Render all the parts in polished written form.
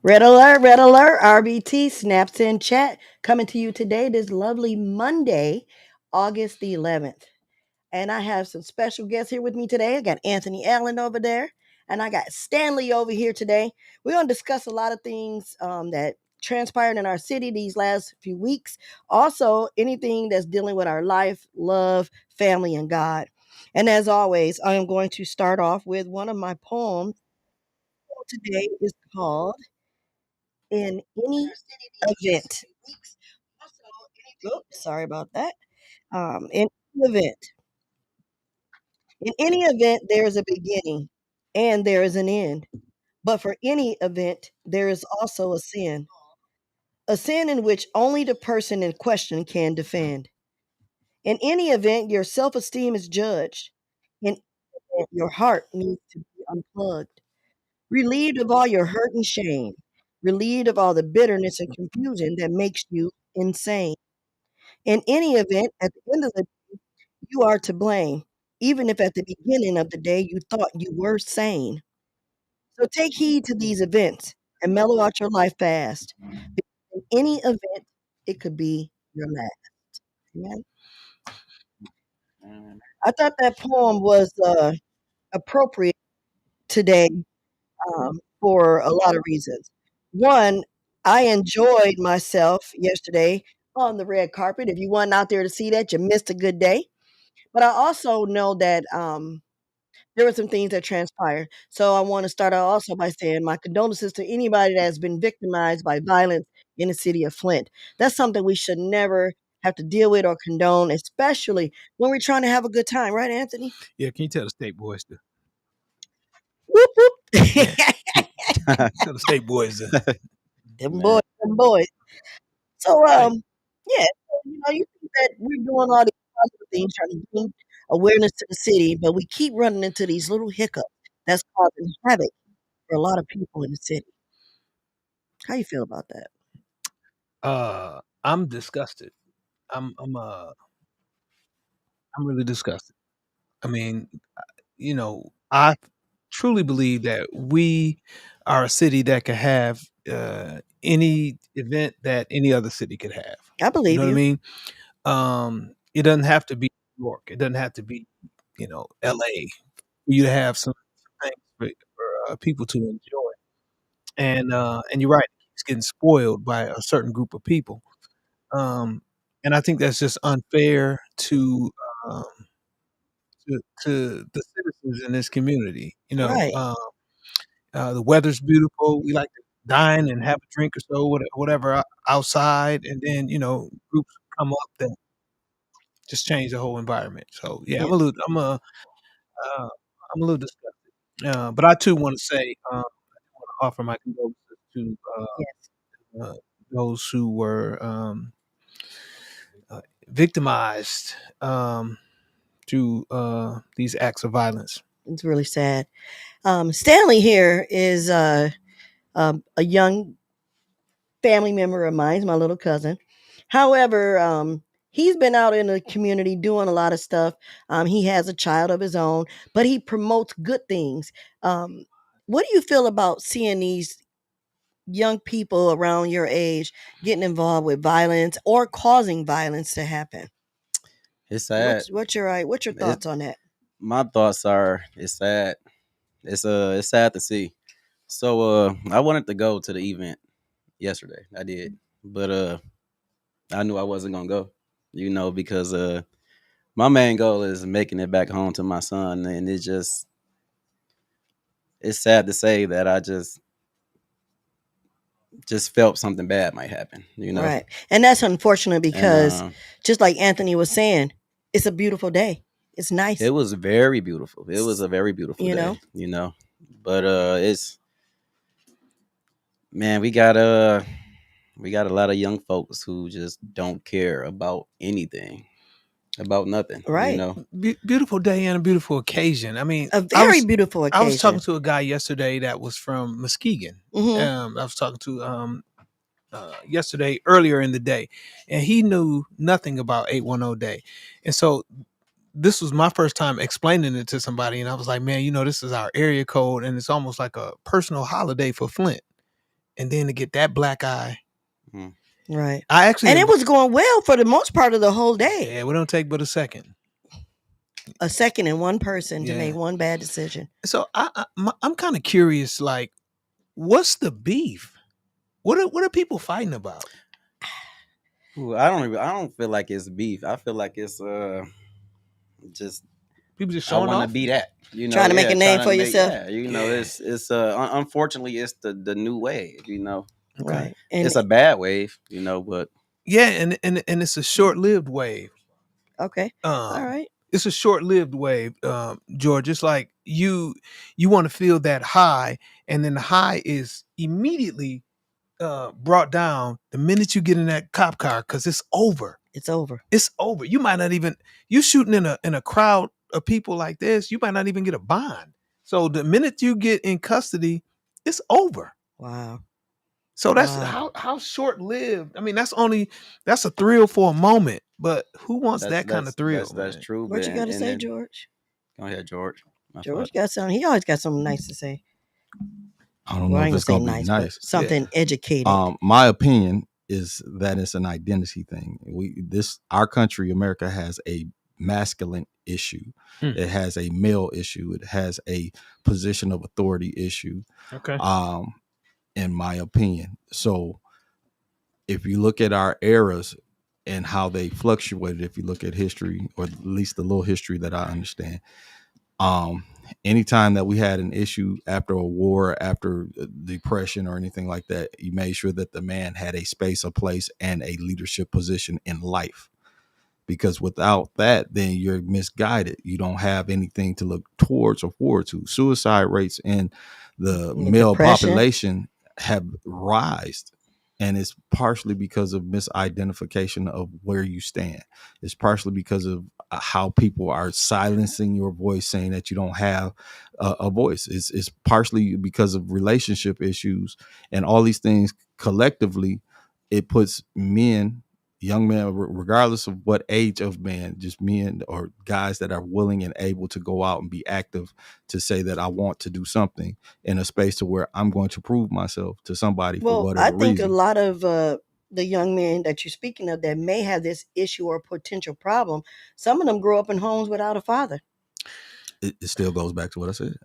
Red alert, RBT snaps in chat coming to you today, this lovely Monday, August the 11th. And I have some special guests here with me today. I got Anthony Allen over there, and I got Stanley over here today. We're going to discuss a lot of things that transpired in our city these last few weeks. Also, anything that's dealing with our life, love, family, and God. And as always, I am going to start off with one of my poems. Today is called In Any Event. Oops, sorry about that. In any event, in any event, there is a beginning and there is an end. But for any event, there is also a sin in which only the person in question can defend. In any event, your self esteem is judged. In any event, your heart needs to be unplugged, relieved of all your hurt and shame, relieved of all the bitterness and confusion that makes you insane. In any event, at the end of the day, you are to blame, even if at the beginning of the day you thought you were sane. So take heed to these events and mellow out your life fast. In any event, it could be your last. Amen. I thought that poem was appropriate today for a lot of reasons. One, I enjoyed myself yesterday on the red carpet. If you weren't out there to see that, you missed a good day. But I also know that there were some things that transpired. So I want to start out also by saying my condolences to anybody that has been victimized by violence in the city of Flint. That's something we should never have to deal with or condone, especially when we're trying to have a good time, right, Anthony? Yeah, can you tell the state boys to Whoop whoop. tell the state boys to Them Man, boys, them boys. So hey, yeah, so, you think that we're doing all these positive things, trying to bring awareness to the city, but we keep running into these little hiccups that's causing havoc for a lot of people in the city. How you feel about that? I'm disgusted. I'm I'm uh I'm really disgusted. I mean, I truly believe that we are a city that can have any event that any other city could have. I You believe know what I you. mean? It doesn't have to be New York. It doesn't have to be, LA for you to have some things for people to enjoy. And you're right, it's getting spoiled by a certain group of people. Um, and I think that's just unfair um, to the citizens in this community. Right. The weather's beautiful. We like to dine and have a drink or so, whatever outside, and then groups come up that just change the whole environment. So yeah, Yeah. uh, I'm a little disgusted. But I too want to say, offer my condolences to Yes. uh, those who were victimized through these acts of violence. It's really sad. Stanley here is a young family member of mine, my little cousin. However, he's been out in the community doing a lot of stuff. He has a child of his own, but he promotes good things. Um, what do you feel about seeing these young people around your age getting involved with violence or causing violence to happen? it's sad. What's your It, thoughts on that? my thoughts are it's sad. It's sad to see. So I wanted to go to the event yesterday. I did. But I knew I wasn't gonna go. Because my main goal is making it back home to my son, and it's sad to say that I just felt something bad might happen. Right. And that's unfortunate And because just like Anthony was saying, it's a beautiful day. It's it nice, was very beautiful. It was a very beautiful you know? day. But it's man, we got a lot of young folks who just don't care about anything, about nothing. You Right. know, Beautiful day and a beautiful occasion. I mean, A very beautiful I was talking occasion. to a guy yesterday that was from Muskegon. Mhm. I was talking to yesterday earlier in the day, and he knew nothing about 810 Day, and so this was my first time explaining it to somebody, and I was like, man, this is our area code, and it's almost like a personal holiday for Flint. and then to get that black eye. Mm. Right. I actually, And it was going well for the most part of the whole day. yeah, it don't take but a second. A second and one person to Yeah. make one bad decision. So I'm kind of curious, like, what's the beef? What are people fighting about? Ooh, I don't feel like it's beef. I feel like it's just People just I showing want to off. be that. You know, Trying to make a name trying to for yourself. Yeah, you know, Yeah. it's unfortunately it's the new wave. You know, Okay. Right. And it's a bad wave. You know, but Yeah, and it's a short-lived wave. okay. All right. It's a short-lived wave, George. It's like you want to feel that high, and then the high is immediately brought down the minute you get in that cop car, because it's over. It's over. It's over. You might not even, you shooting in a crowd of people like this, you might not even get a bond. So the minute you get in custody, it's over. Wow. So that's Wow. how short lived. I mean, that's a thrill for a moment, but who wants that kind of thrill? That's man? true. What you got to and say, then- George? Go ahead, George. My George fault. got something. He always got something nice to say. I don't Well, know I if ain't it's gonna gonna say be nice, nice. but something educated. My opinion is that it's an identity thing. Our country, America, has a masculine issue. It has a male issue. It has a position of authority issue. Okay. In my opinion. So if you look at our eras and how they fluctuated, if you look at history, or at least the little history that I understand, anytime that we had an issue after a war, after depression or anything like that, you made sure that the man had a space, a place, and a leadership position in life. Because without that, then you're misguided. You don't have anything to look towards or forward to. Suicide rates in the male Depression. population have risen. And it's partially because of misidentification of where you stand. It's partially because of how people are silencing your voice, saying that you don't have a voice. It's partially because of relationship issues, and all these things collectively. It puts men, young men, regardless of what age of man, just men or guys that are willing and able to go out and be active, to say that I want to do something in a space to where I'm going to prove myself to somebody for Well, whatever I think reason. a lot of the young men that you're speaking of that may have this issue or potential problem, some of them grow up in homes without a father. It still goes back to what I said.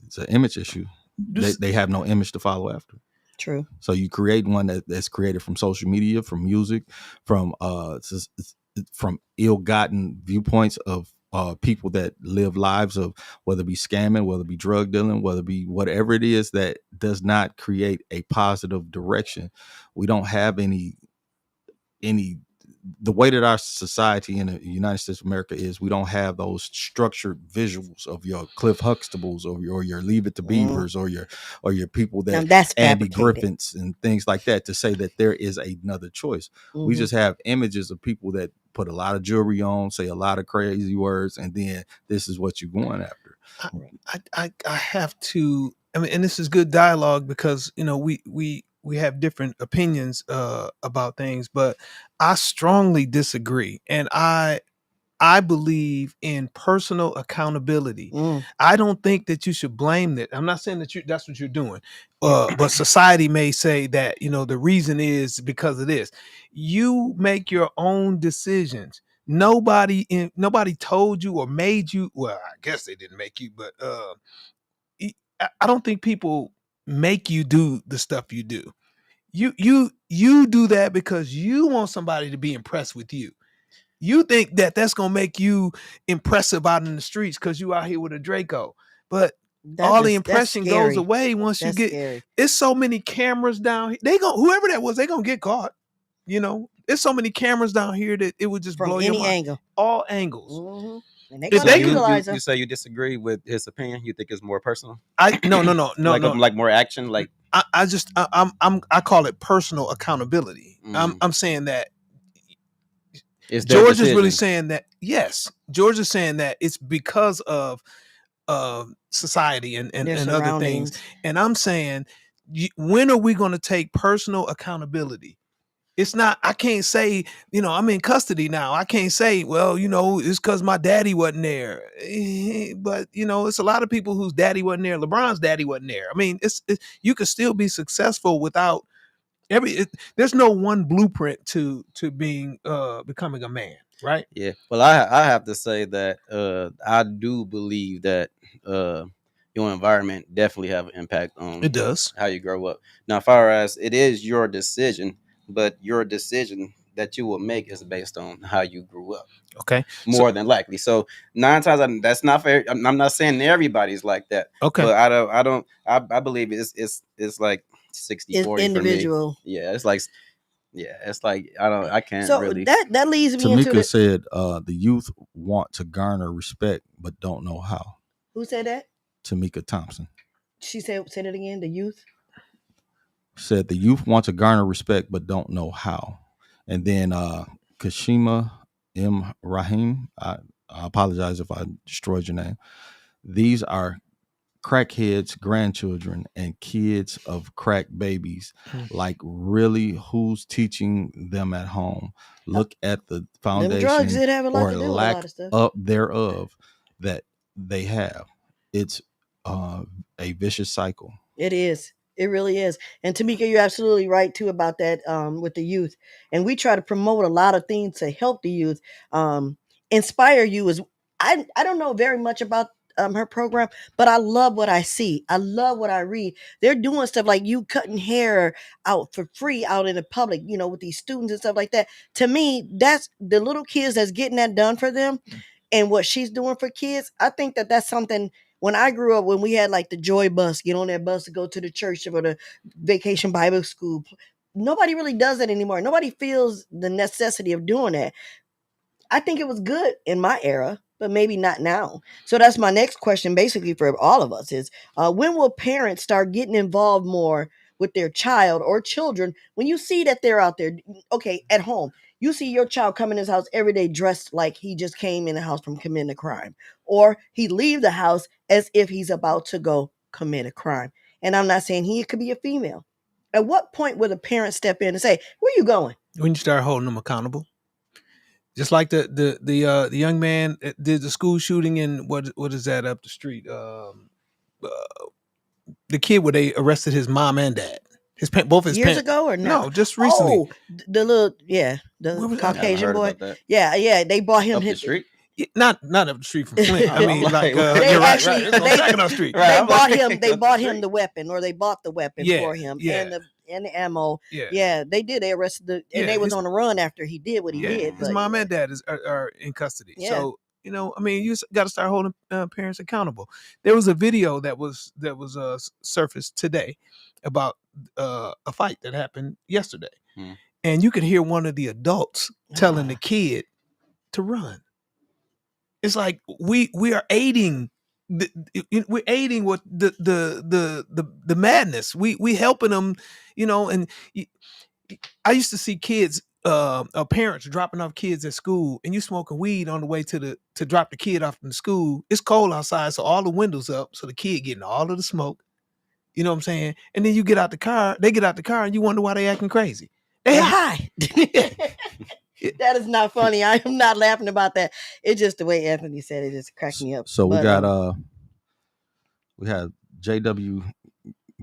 It's an image issue. They have no image to follow after. True. So you create one that's created from social media, from music, from ill-gotten viewpoints of people that live lives of, whether it be scamming, whether it be drug dealing, whether it be whatever it is that does not create a positive direction. We don't have any the way that our society in the United States of America is, we don't have those structured visuals of your Cliff Huxtables or your Leave It to Beavers or your people Now that that's Andy fabricated. Griffiths and things like that, to say that there is another choice. We just have images of people that put a lot of jewelry on, say a lot of crazy words, and then this is what you're going after. I have to. I mean, and this is good dialogue, because we have different opinions about things, but I strongly disagree, and I believe in personal accountability. I don't think that you should blame that. I'm not saying that that's what you're doing, but society may say that the reason is because of this. You make your own decisions. Nobody told you or made you. Well, I guess they didn't make you, but I don't think people make you do the stuff you do. You do that because you want somebody to be impressed with you. You think that that's gonna make you impressive out in the streets because you out here with a Draco, but all the impression goes away once you get. Scary. It's so many cameras down here. They gonna, whoever that was, they gonna get caught. It's so many cameras down here that it would just From blow your any mind. angle. All angles. And they If gonna they utilize them. You say you disagree with his opinion? You think it's more personal? No. Like more action. Like I call it personal accountability. Mm. I'm saying that it's their George is really decision. saying that, yes, George is saying that it's because of society and Their other things. surroundings. And I'm saying, when are we going to take personal accountability? It's not, I can't say, I'm in custody now. I can't say, well, it's because my daddy wasn't there. But, it's a lot of people whose daddy wasn't there. LeBron's daddy wasn't there. I mean, you could still be successful without there's no one blueprint to being becoming a man, right? Yeah. Well, I have to say that I do believe that your environment definitely have an impact on It does. how you grow up. Now, as far as it is your decision, but your decision that you will make is based on how you grew up. Okay. More than likely. So 9 times that's not fair. I'm not saying everybody's like that. Okay. But I believe it's like 60-40 for me. Individual. Yeah, it's like I can't So really. that leads me into Tamika said the youth want to garner respect but don't know how. Who said that? Tamika Thompson. She said it again. The youth said the youth want to garner respect but don't know how. And then Kashima M. Rahim, I apologize if I destroyed your name. These are crackheads' grandchildren and kids of crack babies. Like, really, who's teaching them at home? Look at the foundation drugs did have a lot or to do with a lack lot of stuff. up thereof that they have. It's a vicious cycle. It is. It really is. And Tamika, you're absolutely right too about that with the youth. And we try to promote a lot of things to help the youth, inspire you. I don't know very much about her program, but I love what I see. I love what I read. They're doing stuff like you cutting hair out for free out in the public, with these students and stuff like that. To me, that's the little kids that's getting that done for them. And what she's doing for kids, I think that that's something. When I grew up, when we had like the Joy Bus, get on that bus to go to the church or the Vacation Bible School, nobody really does that anymore. Nobody feels the necessity of doing that. I think it was good in my era, but maybe not now. So that's my next question, basically for all of us: is when will parents start getting involved more with their child or children when you see that they're out there? Okay, at home, you see your child come in his house every day dressed like he just came in the house from committing a crime, or he leave the house as if he's about to go commit a crime. And I'm not saying he could be a female. At what point would a parent step in and say, "Where you going?" When you start holding them accountable. Just like the young man did the school shooting in what is that up the street? The kid where they arrested his mom and dad. Both his years ago or no, just recently. Oh, the little Caucasian boy. Yeah, they bought him up the street. Not up the street from Flint. I mean, like they you're actually right. It's on 2nd Street. They bought him the weapon, or they bought the weapon for him and the ammo. Yeah, they did. They arrested they was on the run after he did what he did. His mom and dad are in custody. Yeah. So I mean, you got to start holding parents accountable. There was a video that was surfaced today about a fight that happened yesterday, and you could hear one of the adults telling the kid to run. It's like we are aiding. We're aiding what the madness. We helping them, and I used to see kids, parents dropping off kids at school, and you smoking weed on the way to drop the kid off in the school. It's cold outside, so all the windows up, so the kid getting all of the smoke. You know what I'm saying? And then you get out the car, they get out the car, and you wonder why they acting crazy. They high. That is not funny. I am not laughing about that. It's just the way Anthony said it. Just cracked me up. So we have J.W.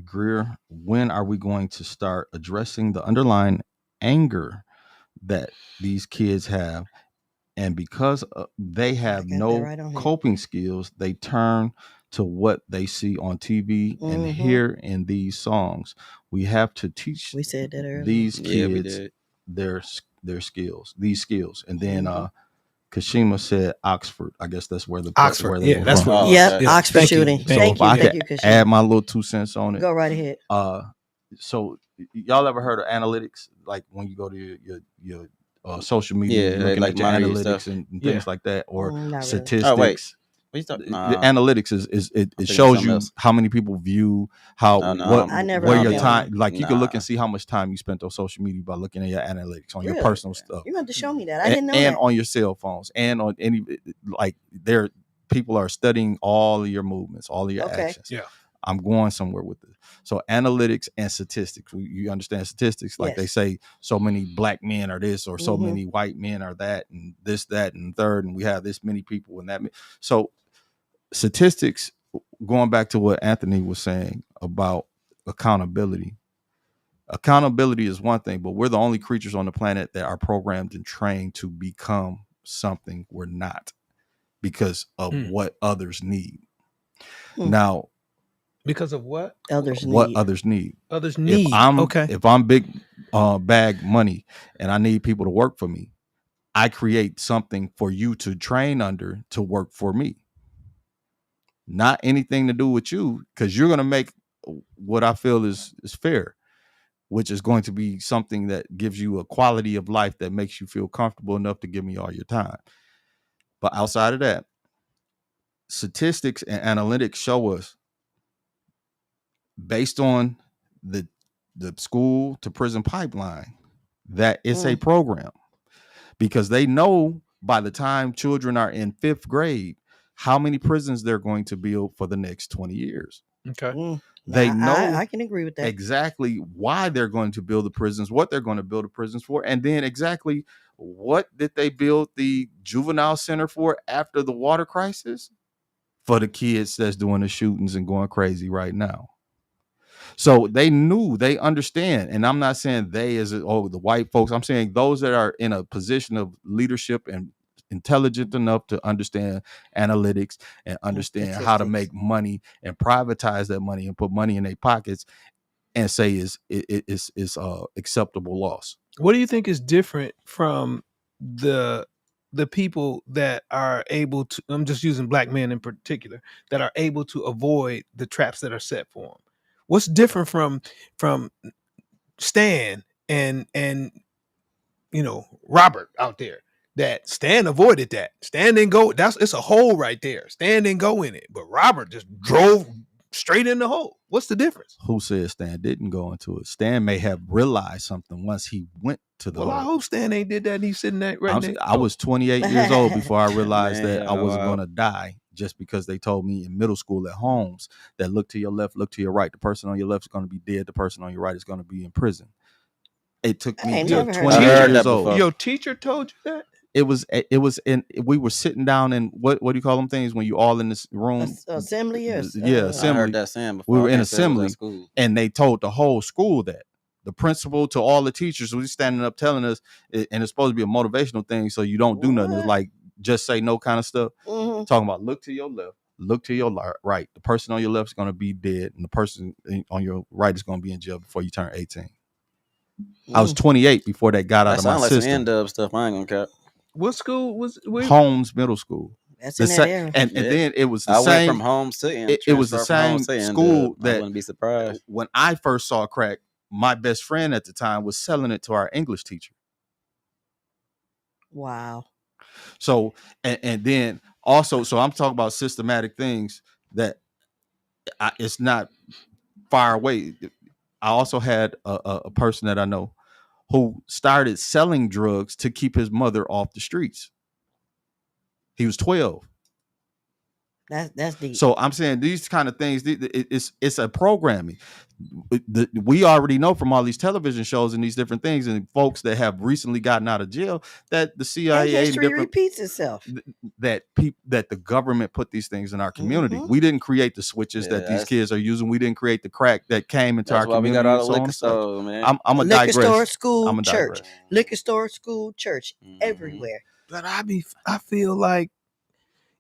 Greer. When are we going to start addressing the underlying anger that these kids have? And because they have no coping skills, they turn to what they see on TV and hear in these songs. We have to teach these kids their skills, these skills. And then Kashima said Oxford. I guess that's where Oxford. That's where. Oxford shooting. So if I could add my little 2 cents on it, go right ahead. So y'all ever heard of analytics? Like when you go to your social media, looking like at your analytics and things like that, or statistics. Oh, wait. The analytics it shows you how many people view where your time. Like you can look and see how much time you spent on social media by looking at your analytics on your personal stuff. You have to show me that. I didn't know and that. On your cell phones and on any people are studying all of your movements, all of your actions. Yeah. I'm going somewhere with this. So analytics and statistics. You understand statistics? Like they Yes. say, so many black men are this, or so Mhm. many white men are that, and this, that, and third, and we have this many people and that. So statistics. Going back to what Anthony was saying about accountability. Accountability is one thing, but we're the only creatures on the planet that are programmed and trained to become something we're not because of what others need. Now, because of what Others what need. others need. others If need. if I'm big bag money and I need people to work for me, I create something for you to train under to work for me. Not anything to do with you, because you're going to make what I feel is fair, which is going to be something that gives you a quality of life that makes you feel comfortable enough to give me all your time. But outside of that, statistics and analytics show us, based on the school to prison pipeline, that it's a program, because they know by the time children are in 5th grade how many prisons they're going to build for the next 20 years. Okay. They know I can agree with that. exactly why they're going to build the prisons, what they're going to build the prisons for, and then exactly what did they build the juvenile center for after the water crisis? For the kids that's doing the shootings and going crazy right now. So they knew, they understand. And I'm not saying they as the white folks. I'm saying those that are in a position of leadership and intelligent enough to understand analytics and understand how to make money and privatize that money and put money in their pockets and say is acceptable loss. What do you think is different from the people that are able to, I'm just using black men in particular, that are able to avoid the traps that are set for them? What's different from Stan and Robert out there? That Stan avoided that. Stan didn't go. It's a hole right there. Stan didn't go in it, but Robert just drove straight in the hole. What's the difference? Who says Stan didn't go into it? Stan may have realized something once he went to the hole. I hope Stan ain't did that. And he's sitting there right there. I was 28 years old before I realized that I wasn't going to die, just because they told me in middle school at Holmes that look to your left, look to your right. The person on your left is going to be dead. The person on your right is going to be in prison. It took me 20 years old. Your teacher told you that? We were sitting down in what do you call them things when you all in this room? Assembly, yes. Assembly. I heard that saying before. We were in assembly, and they told the whole school that. The principal to all the teachers was standing up telling us, and it's supposed to be a motivational thing, so you don't do nothing. It's like just say no kind of stuff. Talking about look to your left, look to your right. The person on your left is going to be dead, and the person on your right is going to be in jail before you turn 18. I was 28 before that got out of my system. End up stuff. I ain't gonna cap. What school was Holmes Middle School? That's in that area. And then it was the same. Went from Holmes to it was the same school that I wouldn't be surprised. When I first saw crack, my best friend at the time was selling it to our English teacher. Wow. So and then also, so I'm talking about systematic things that it's not far away. I also had a person that I know who started selling drugs to keep his mother off the streets. He was 12. That's deep. So I'm saying these kind of things, it's a programming. We already know from all these television shows and these different things and folks that have recently gotten out of jail that the CIA and history repeats itself. That the government put these things in our community. We didn't create the switches that these kids are using. We didn't create the crack that came into our community. We got all the liquor store, man. I'm a liquor digress. store, school, I'm a church. digress. Liquor store, school, church, everywhere. But I feel like,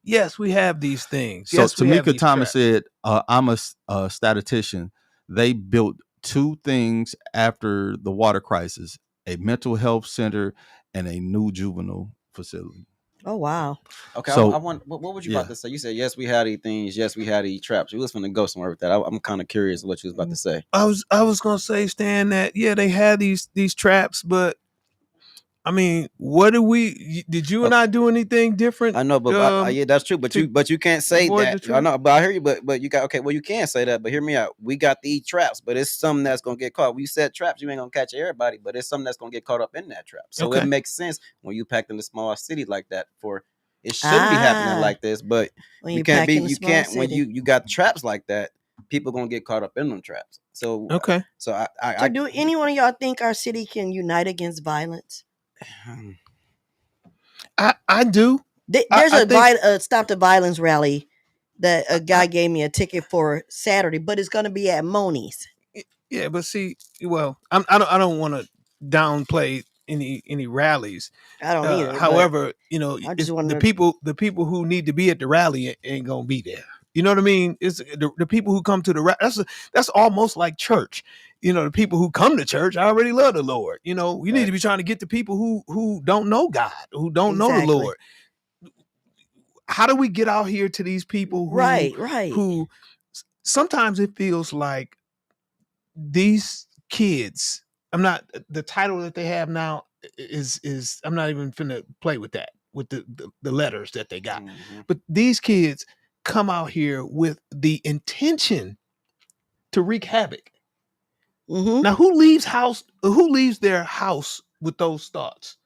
yes, we have these things. So yes, Tamika Thomas said, I'm a statistician. They built 2 things after the water crisis: a mental health center and a new juvenile facility. Oh, wow. Okay, so I want. What was you about to say? You said yes, we had these things. Yes, we had these traps. You was going to go somewhere with that. I'm kind of curious what you was about to say. I was going to say, Stan, that they had these traps, but I mean, did you and I do anything different? I know, but yeah, that's true. But you can't say that. I know, but I hear you. But you got, okay. Well, you can say that, but hear me out. We got these traps, but it's something that's gonna get caught. We set traps, you ain't gonna catch everybody, but it's something that's gonna get caught up in that trap. So it makes sense when you packed in a small city like that. It shouldn't be happening like this, but you can't when you got traps like that. people gonna get caught up in them traps. So Okay. so So do any one of y'all think our city can unite against violence? I do. There's I think a stop the violence rally that a guy gave me a ticket for Saturday, but it's going to be at Moni's. yeah, but see, well, I don't want to downplay any rallies. I don't either, but However, you know, I it's just want to. the people who need to be at the rally ain't gonna be there. You know what I mean? It's the people who come to the that's almost like church. You know, the people who come to church already love the Lord. You know, we need to be trying to get the people who don't know God, who don't know the Exactly. Lord. How do we get out here to these people Right. who sometimes it feels like these kids, I'm not, the title that they have now is I'm not even finna play with that, with the letters that they got. But these kids come out here with the intention to wreak havoc. Now who leaves their house with those thoughts?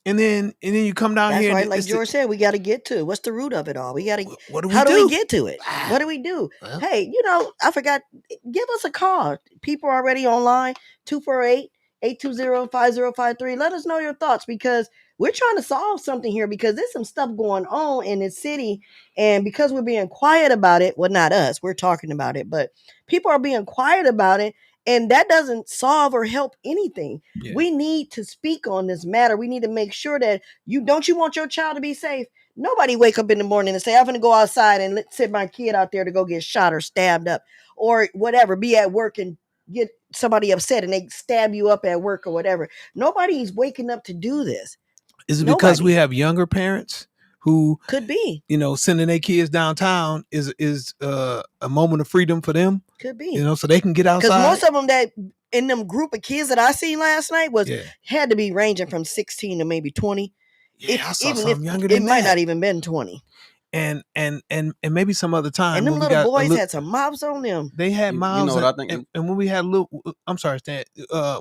And then you come down That's here right. and Like George said, we got to get to what's the root of it all. We got to. what do we How do we do? get to it? What do we do? Well, Hey, I forgot. Give us a call. People are already online. 248-820-5053. Let us know your thoughts because we're trying to solve something here because there's some stuff going on in this city, and because we're being quiet about it. Well, not us. We're talking about it, but people are being quiet about it. And that doesn't solve or help anything. Yeah. We need to speak on this matter. We need to make sure that you want your child to be safe. Nobody wake up in the morning and say, I'm going to go outside and send my kid out there to go get shot or stabbed up or whatever, be at work and get somebody upset and they stab you up at work or whatever. Nobody's waking up to do this. Is it because we have younger parents who could be, sending their kids downtown is a moment of freedom for them? Could be, so they can get outside. Because most of them that in them group of kids that I seen last night had to be ranging from 16 to maybe 20. Yeah, I saw some younger than that. It might not even been 20. And maybe some other time. And them little boys had some mobs on them. They had mobs. You know what I think? And when we had a little, I'm sorry, Stan.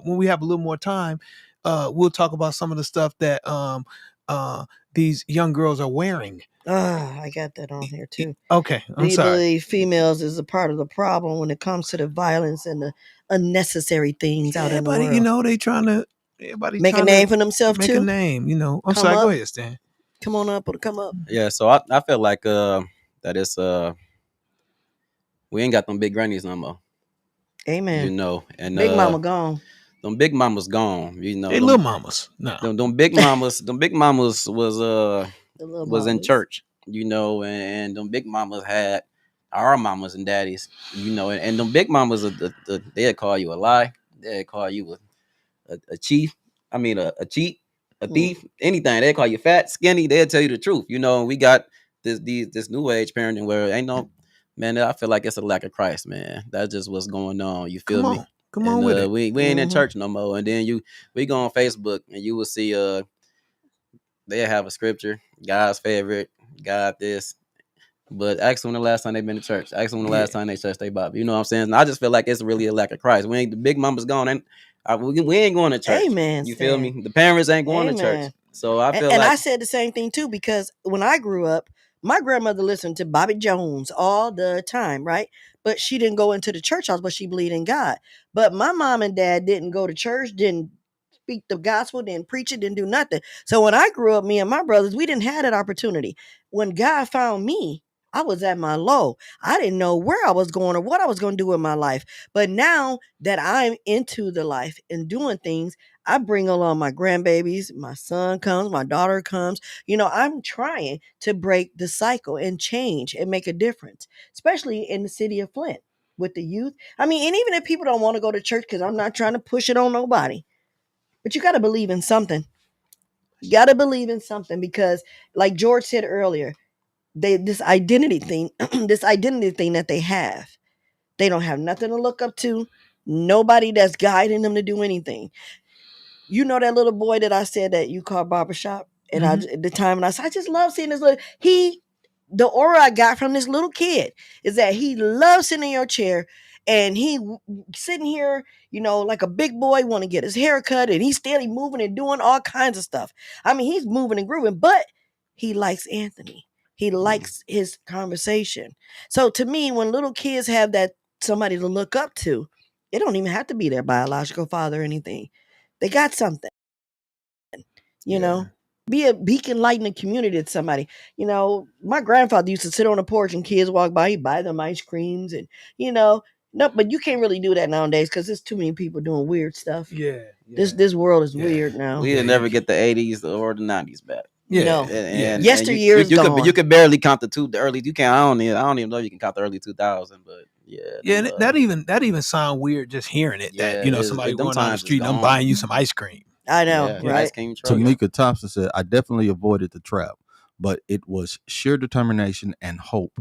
When we have a little more time, we'll talk about some of the stuff that these young girls are wearing. I got that on here too. Okay, I'm sorry. Believe females is a part of the problem when it comes to the violence and the unnecessary things out in the world. They trying to make a name for themselves too. Make a name, I'm sorry. Go ahead, Stan. Come on up or come up. Yeah, so I feel like that it's we ain't got them big grannies no more. Amen. And big mama gone. Them big mamas gone. They little mamas. No. Them big mamas. Them big mamas was in church. And them big mamas had our mamas and daddies. And them big mamas they'd call you a lie. They'd call you a chief. I mean a cheat. A thief, anything. They call you fat, skinny. They'll tell you the truth. We got this new age parenting where ain't no, man. I feel like it's a lack of Christ, man. That's just what's going on. You feel me? Come on with it. We ain't in church no more. And then we go on Facebook and you will see they have a scripture, God's favorite, God this. But ask them the last time they've been to church. Ask them the last time they touched their Bible. You know what I'm saying? And I just feel like it's really a lack of Christ. The big mama's gone, and we ain't going to church. Amen. You feel me? The parents ain't going to church. So I feel and I said the same thing too, because when I grew up, my grandmother listened to Bobby Jones all the time, right? But she didn't go into the church house, but she believed in God. But my mom and dad didn't go to church, didn't speak the gospel, didn't preach it, didn't do nothing. So when I grew up, me and my brothers, we didn't have that opportunity. When God found me, I was at my low. I didn't know where I was going or what I was going to do in my life. But now that I'm into the life and doing things, I bring along my grandbabies. My son comes, my daughter comes. I'm trying to break the cycle and change and make a difference, especially in the city of Flint with the youth. I mean, and even if people don't want to go to church, because I'm not trying to push it on nobody, but you got to believe in something. You got to believe in something because, like George said earlier, this identity thing that they have, they don't have nothing to look up to, nobody that's guiding them to do anything. That little boy that I said that you called barbershop, and at the time, and I said, I just love seeing this the aura I got from this little kid is that he loves sitting in your chair and he sitting here, like a big boy, want to get his hair cut, and he's steadily moving and doing all kinds of stuff. I mean, he's moving and grooving, but he likes Anthony. He likes his conversation. So to me, when little kids have that somebody to look up to, it don't even have to be their biological father or anything. They got something, you know. Be a beacon light in the community to somebody. You know, my grandfather used to sit on the porch and kids walk by, he'd buy them ice creams and, you know, no, but you can't really do that nowadays because there's too many people doing weird stuff. Yeah. This world is weird now. We didn't never get the 80s or the 90s back. No. And Yesteryear is gone. you could barely count the early. You can't. I don't even know if you can count the early 2000s. But and that even sound weird just hearing it. Yeah, that somebody them going down the times is street and I'm gone. buying you some ice cream. I know, Yeah, right? ice cream truck. Tamika Thompson said, I definitely avoided the trap, but it was sheer determination and hope.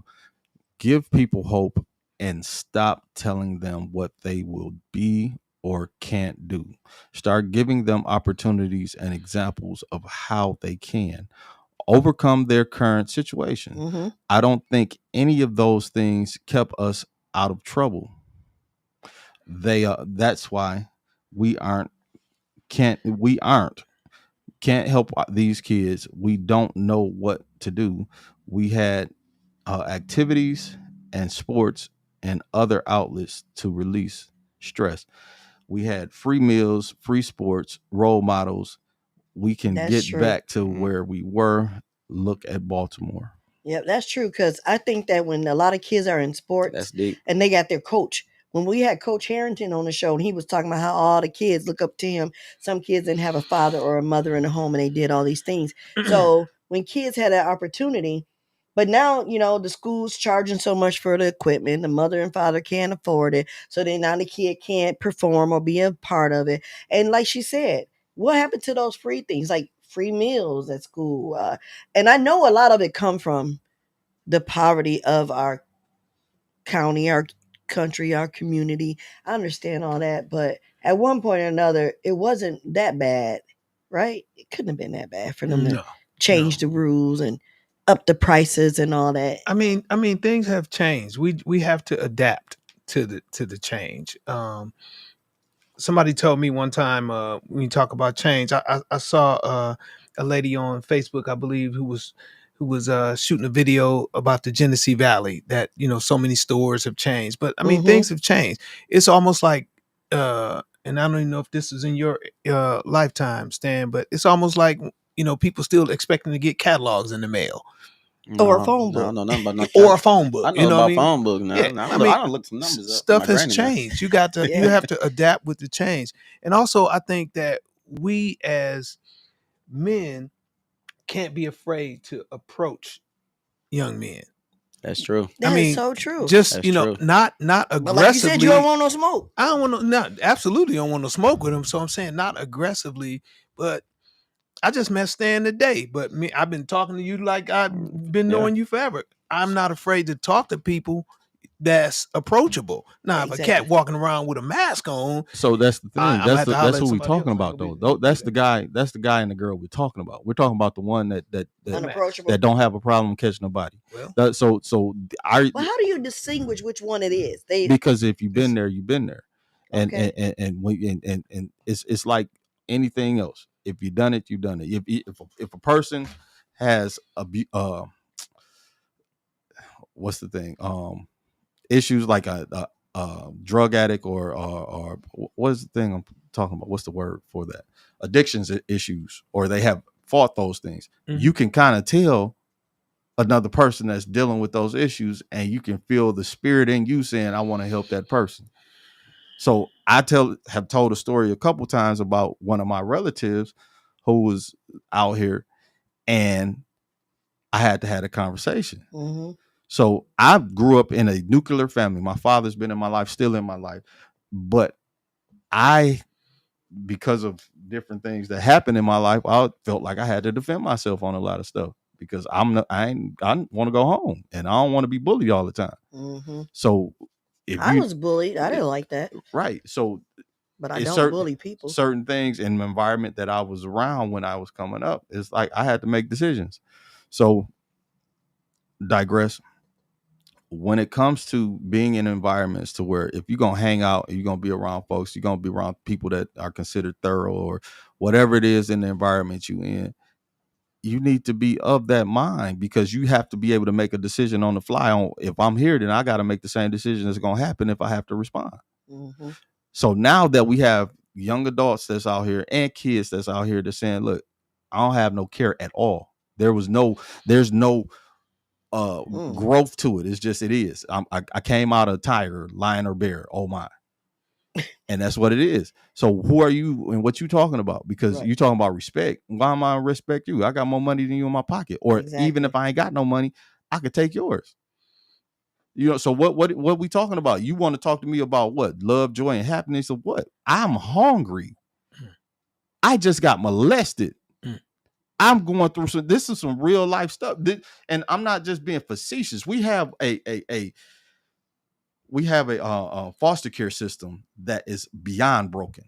Give people hope and stop telling them what they will be or can't do. Start giving them opportunities and examples of how they can overcome their current situation. Mhm. I don't think any of those things kept us out of trouble. That's why we can't help these kids. We don't know what to do. We had activities and sports and other outlets to release stress. We had free meals, free sports, role models. We can That's get true. back to where we were. Look at Baltimore. Yeah, that's true. Because I think that when a lot of kids are in sports That's deep. and they got their coach, when we had Coach Harrington on the show and he was talking about how all the kids look up to him, some kids didn't have a father or a mother in the home and they did all these things. So when kids had that opportunity, but now, you know, the school's charging so much for the equipment, the mother and father can't afford it. So then now the kid can't perform or be a part of it. And like she said, what happened to those free things like free meals at school? And I know a lot of it come from the poverty of our county, our country, our community. I understand all that, but at one point or another, it wasn't that bad, right? It couldn't have been that bad for them to change the rules and up the prices and all that. I mean, things have changed. We have to adapt to the change. Somebody told me one time when you talk about change, I saw a lady on Facebook, I believe, who was shooting a video about the Genesee Valley, that so many stores have changed, but I mean things have changed. It's almost like and I don't even know if this is in your lifetime, Stan, but it's almost like people still expecting to get catalogs in the mail. Or a phone book. No, nothing about no or a phone book. I know about phone book now. Yeah, I don't look some numbers up. Stuff has changed. You got to you have to adapt with the change. And also I think that we as men can't be afraid to approach young men. That's true. That is so true. Just That's not aggressively. But like you said, you don't want no smoke. I don't want no, absolutely don't want no smoke with him. So I'm saying not aggressively, but I just met Stan today, but I've been talking to you like I've been knowing you forever. I'm not afraid to talk to people that's approachable. Now, if a cat walking around with a mask on, so that's the thing. That's who we're talking about, though. That's the guy. That's the guy and the girl we're talking about. We're talking about the one that don't have a problem catching nobody. Well, how do you distinguish which one it is? Because if you've been there, you've been there, and it's like anything else. If you've done it, you've done it. If a person has what's the thing? Issues like a drug addict or what is the thing I'm talking about? What's the word for that? Addictions issues, or they have fought those things. You can kind of tell another person that's dealing with those issues, and you can feel the spirit in you saying, I want to help that person. So I have told a story a couple times about one of my relatives who was out here, and I had to have a conversation. Mm-hmm. So I grew up in a nuclear family. My father's been in my life, still in my life, but because of different things that happened in my life, I felt like I had to defend myself on a lot of stuff because I want to go home and I don't want to be bullied all the time. Mm-hmm. So I was bullied. I didn't like that. Right. So, but I don't bully people. Certain things in the environment that I was around when I was coming up, it's like I had to make decisions. So digress. When it comes to being in environments to where if you're going to hang out, you're going to be around folks, you're going to be around people that are considered thorough or whatever it is in the environment you in, you need to be of that mind, because you have to be able to make a decision on the fly. On, if I'm here, then I got to make the same decision that's going to happen if I have to respond. Mm-hmm. So now that we have young adults that's out here and kids that's out here that's saying, look, I don't have no care at all. There's no growth to it. It's just, it is. I came out a tiger, lion, or bear. Oh my. And that's what it is. So who are you and what you talking about? Because you're talking about respect. Why am I respect you? I got more money than you in my pocket. Or even if I ain't got no money, I could take yours. You know, so what we talking about? You want to talk to me about what? Love, joy, and happiness of what? I'm hungry. I just got molested. I'm going through this is some real life stuff. And I'm not just being facetious. We have a foster care system that is beyond broken.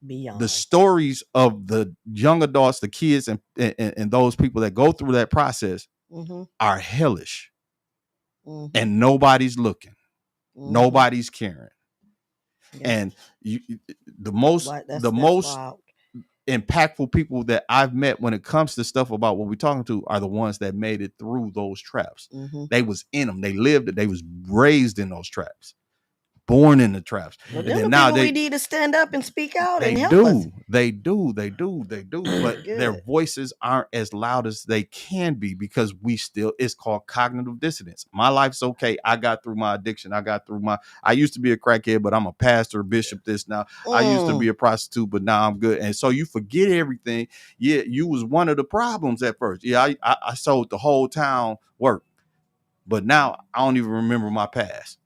Beyond. The stories of the young adults, the kids, and those people that go through that process are hellish. And nobody's looking. Nobody's caring. And the most impactful people that I've met when it comes to stuff about what we're talking to are the ones that made it through those traps. They was in them. They lived it. They was raised in those traps. Born in the traps. Well, then now we need to stand up and speak out and help us. They do. But their voices aren't as loud as they can be, because it's called cognitive dissonance. My life's okay. I got through my addiction. I used to be a crackhead, but I'm a pastor, bishop this now. I used to be a prostitute, but now I'm good. And so you forget everything. Yeah, you was one of the problems at first. Yeah, I sold the whole town work, but now I don't even remember my past.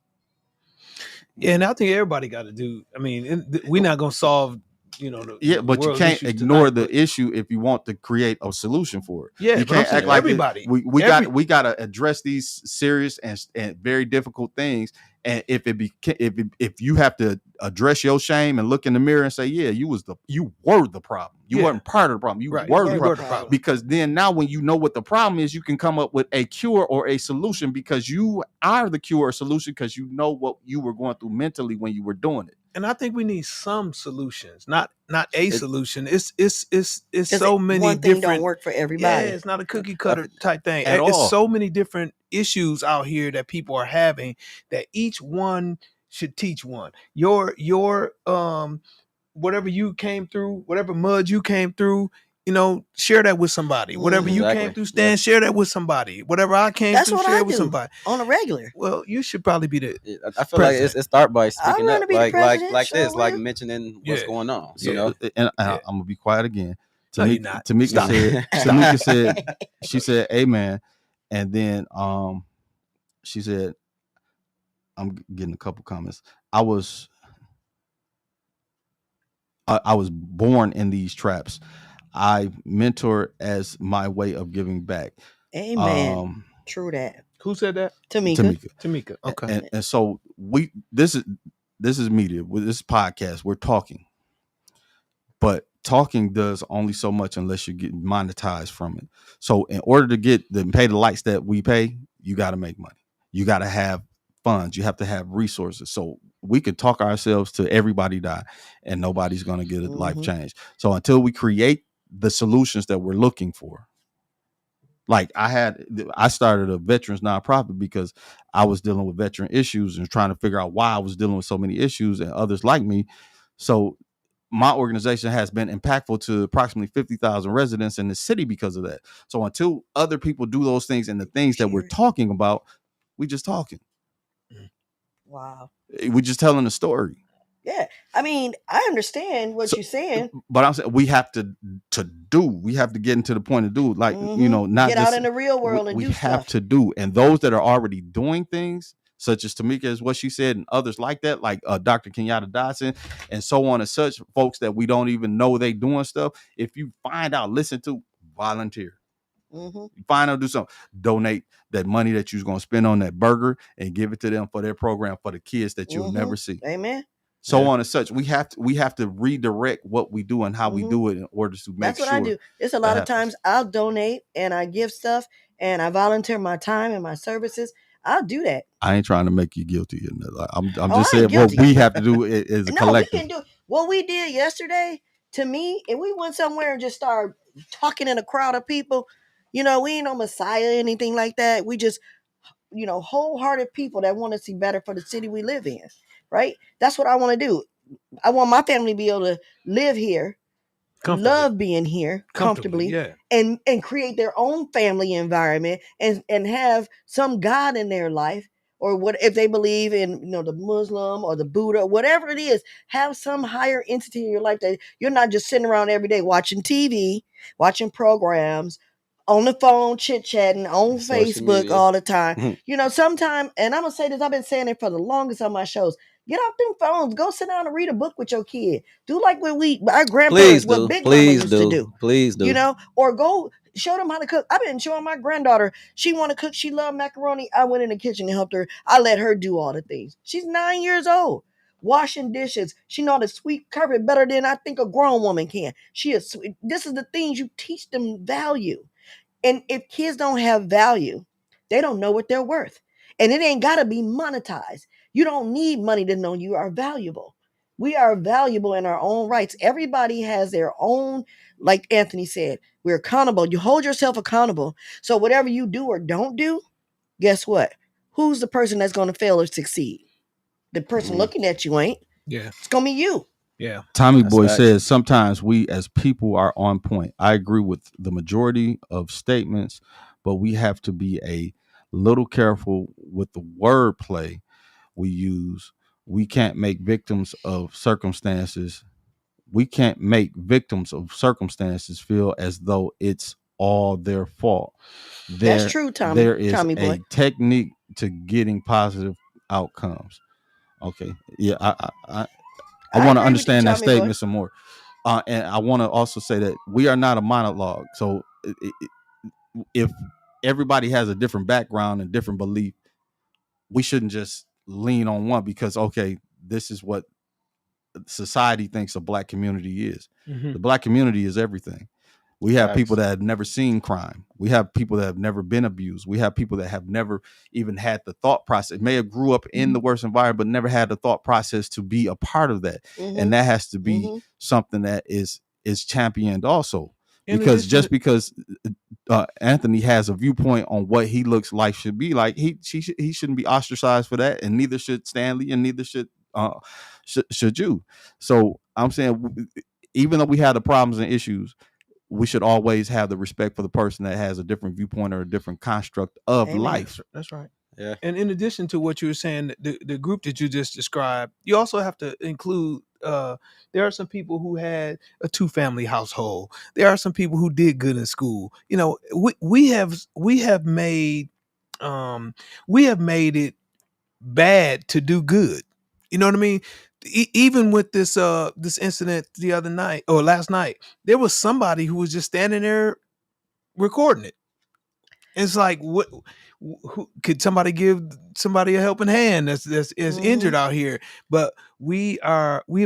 Yeah, and I think everybody got to do. I mean, we're not gonna solve, but you can't ignore the issue if you want to create a solution for it. Yeah, you can't act like everybody. We got to address these serious and very difficult things. And if you have to address your shame and look in the mirror and say, yeah, you were the problem. You weren't part of the problem. You were the problem. Because then now when you know what the problem is, you can come up with a cure or a solution, because you are the cure or solution, because you know what you were going through mentally when you were doing it. And I think we need some solutions, not a solution. It's so many one thing different. Don't work for everybody. Yeah, it's not a cookie cutter type thing. It's so many different issues out here that people are having, that each one should teach one. Your whatever you came through, whatever mud you came through, share that with somebody. Whatever you came through, Stan, share that with somebody. Whatever I came through, share it with somebody. On a regular. Well, you should probably be the I feel president. like it start by speaking up, like sure this, like mentioning what's going on. You know? And I'm gonna be quiet again. Tamika said, she said, amen. And then she said, I'm getting a couple comments. I was born in these traps. I mentor as my way of giving back. Amen. True that. Who said that? Tamika. Okay. And so this is media. With this podcast, we're talking. But talking does only so much unless you get monetized from it. So in order to pay the lights that we pay, you got to make money. You got to have funds. You have to have resources. So we could talk ourselves to everybody die, and nobody's going to get a life change. So until we create the solutions that we're looking for, like I started a veterans nonprofit because I was dealing with veteran issues and trying to figure out why I was dealing with so many issues and others like me. So my organization has been impactful to approximately 50,000 residents in the city because of that. So until other people do those things and the things that we're talking about, we just talking. Wow. We're just telling a story. Yeah. I mean, I understand what you're saying. But I'm saying we have to do. We have to get into the point of do. Like, not get out in the real world and do stuff. We have to do. And those that are already doing things, such as Tamika is what she said, and others like that, like Dr. Kenyatta Dodson, and so on and such, folks that we don't even know they doing stuff. If you find out, listen to, volunteer. Find out, do something. Donate that money that you're going to spend on that burger and give it to them for their program for the kids that you'll never see. Amen. So on and such. We have to redirect what we do and how we do it in order to make sure. That's what I do. It's a lot of times I'll donate and I give stuff and I volunteer my time and my services. I'll do that. I ain't trying to make you guilty. I'm just saying what we have to do is a collective. We can do what we did yesterday. To me, if we went somewhere and just started talking in a crowd of people. We ain't no messiah or anything like that. We just, wholehearted people that want to see better for the city we live in, right? That's what I want to do. I want my family to be able to live here, love being here comfortably, yeah. and create their own family environment, and have some God in their life, or what if they believe in the Muslim or the Buddha, whatever it is. Have some higher entity in your life that you're not just sitting around every day watching TV, watching programs, on the phone, chit-chatting on Social Facebook media. all the time. Sometime, and I'm gonna say this, I've been saying it for the longest on my shows. Get off them phones. Go sit down and read a book with your kid. Do like our grandparents, Please what do. Big Mama Please used to do. do. Please do. Or go show them how to cook. I've been showing my granddaughter. She want to cook. She loved macaroni. I went in the kitchen and helped her. I let her do all the things. She's 9 years old. Washing dishes. She know how to sweep carpet better than I think a grown woman can. She is sweet. This is the things you teach them value. And if kids don't have value, they don't know what they're worth. And it ain't got to be monetized. You don't need money to know you are valuable. We are valuable in our own rights. Everybody has their own, like Anthony said, we're accountable. You hold yourself accountable. So whatever you do or don't do, guess what? Who's the person that's going to fail or succeed? The person looking at you ain't. Yeah. It's going to be you. Yeah. Tommy That's Boy facts. says sometimes we as people are on point. I agree with the majority of statements, but we have to be a little careful with the wordplay we use. We can't make victims of circumstances. We can't make victims of circumstances feel as though it's all their fault. That's true, Tommy. There is Tommy a boy. technique to getting positive outcomes. Okay. Yeah, I want to agree with you, understand that Tommy boy. statement some more. And I want to also say that we are not a monologue. So if everybody has a different background and different belief, we shouldn't just lean on one because, okay, this is what society thinks a black community is. Mhm. The black community is everything. We have people Facts. that have never seen crime. We have people that have never been abused. We have people that have never even had the thought process, may have grew up in the worst environment, but never had the thought process to be a part of that. And that has to be something that is championed also. Because just because Anthony has a viewpoint on what he looks life should be like, he shouldn't be ostracized for that, and neither should Stanley, and neither should you. So I'm saying, even though we have the problems and issues, we should always have the respect for the person that has a different viewpoint or a different construct of life. That's right. Yeah. And in addition to what you were saying, the group that you just described, you also have to include, there are some people who had a 2-family household. There are some people who did good in school. We have made it bad to do good. You know what I mean? Even with this incident the other night or last night, there was somebody who was just standing there recording it. It's like, what? Who, could somebody give somebody a helping hand that's injured out here? But we've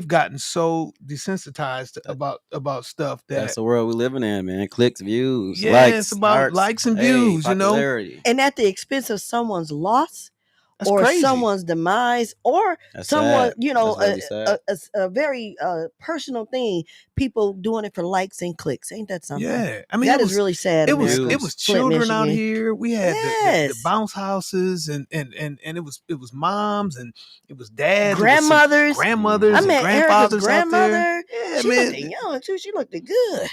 gotten so desensitized about stuff That's that, the world we living in, man. Clicks, views, yeah, likes, it's about hearts, likes and views, popularity. And at the expense of someone's loss, That's or crazy. someone's demise, or That's someone, sad. That's really sad. a very personal thing. People doing it for likes and clicks. Ain't that something? Yeah, I mean, that is really sad. It was America. children Flint, out Michigan. here. We had the Yes. bounce houses, and it was moms, and it was dads, grandmothers, grandmothers, I and met grandfathers Erica's grandmother. out there. Yeah, She man. looked young too. She looked good.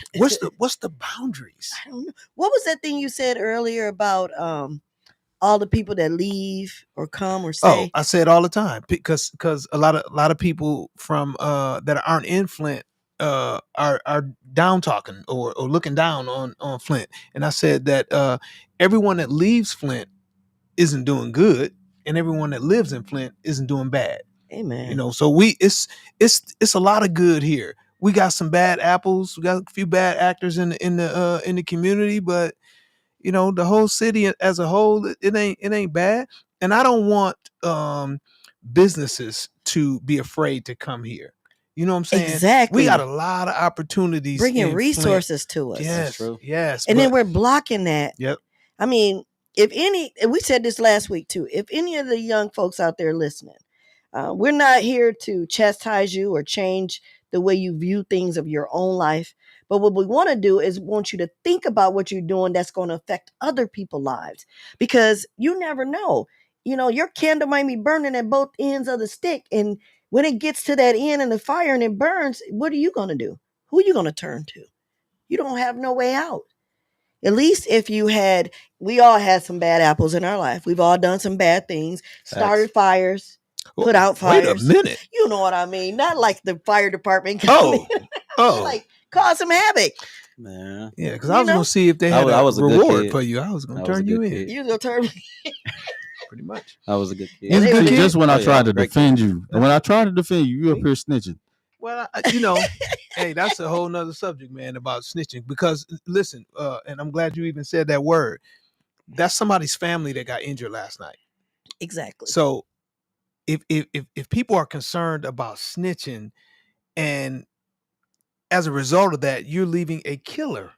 What's the boundaries? I don't know. What was that thing you said earlier about all the people that leave or come or Oh, stay? I say it all the time because a lot of people from that aren't in Flint are down talking or looking down on Flint, and I said that everyone that leaves Flint isn't doing good, and everyone that lives in Flint isn't doing bad. Amen. So it's a lot of good here. We got some bad apples. We got a few bad actors in the community, but the whole city as a whole, it ain't bad. And I don't want businesses to be afraid to come here. You know what I'm saying? Exactly. We got a lot of opportunities, bringing in resources Flint. to us. Yes, That's true. yes. And then we're blocking that. Yep. I mean, we said this last week too, if any of the young folks out there listening, we're not here to chastise you or change the way you view things of your own life, But what we want to do is want you to think about what you're doing that's going to affect other people's lives, because you never know. Your candle might be burning at both ends of the stick, and when it gets to that end and the fire and it burns, what are you going to do? Who are you going to turn to? You don't have no way out. At least if we all had some bad apples in our life. We've all done some bad things, started fires, put out fires. Wait a minute. You know what I mean? Not like the fire department. Like cause some havoc. Man. Yeah, because I was going to see if they had I was a a good reward kid. for you. I was going to turn you in. You was going to turn me. Pretty much. I was a good kid. See, just when I tried to defend kid. you, and when I tried to defend you, you up here snitching. Well, hey, that's a whole nother subject, man, about snitching. Because listen, and I'm glad you even said that word. That's somebody's family that got injured last night. Exactly. So if people are concerned about snitching, and as a result of that, you're leaving a killer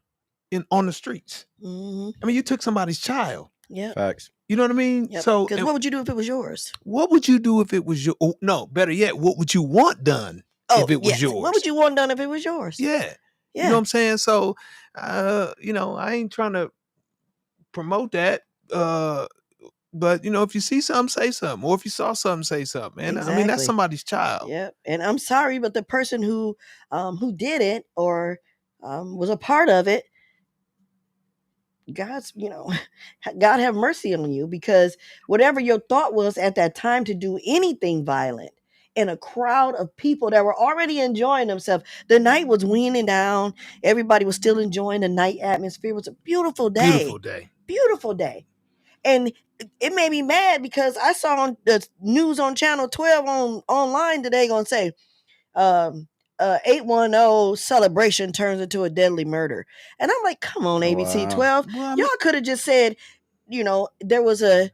on the streets. Mm-hmm. I mean, you took somebody's child. Yeah. Facts. You know what I mean? Yep. So, because what would you do if it was yours? What would you do if it was your? Oh, no, better yet, what would you want done if it was yours? What would you want done if it was yours? Yeah. You know what I'm saying? So, I ain't trying to promote that. But if you see something, say something. Or if you saw something, say something, man. Exactly. I mean, that's somebody's child. Yep. And I'm sorry, but the person who did it or was a part of it, God have mercy on you, because whatever your thought was at that time to do anything violent in a crowd of people that were already enjoying themselves. The night was winding down. Everybody was still enjoying the night atmosphere. It was a beautiful day. Beautiful day. And it made me mad because I saw on the news on Channel 12 online today going to say, 810 celebration turns into a deadly murder. And I'm like, come on, ABC 12. Well, y'all could have just said, there was a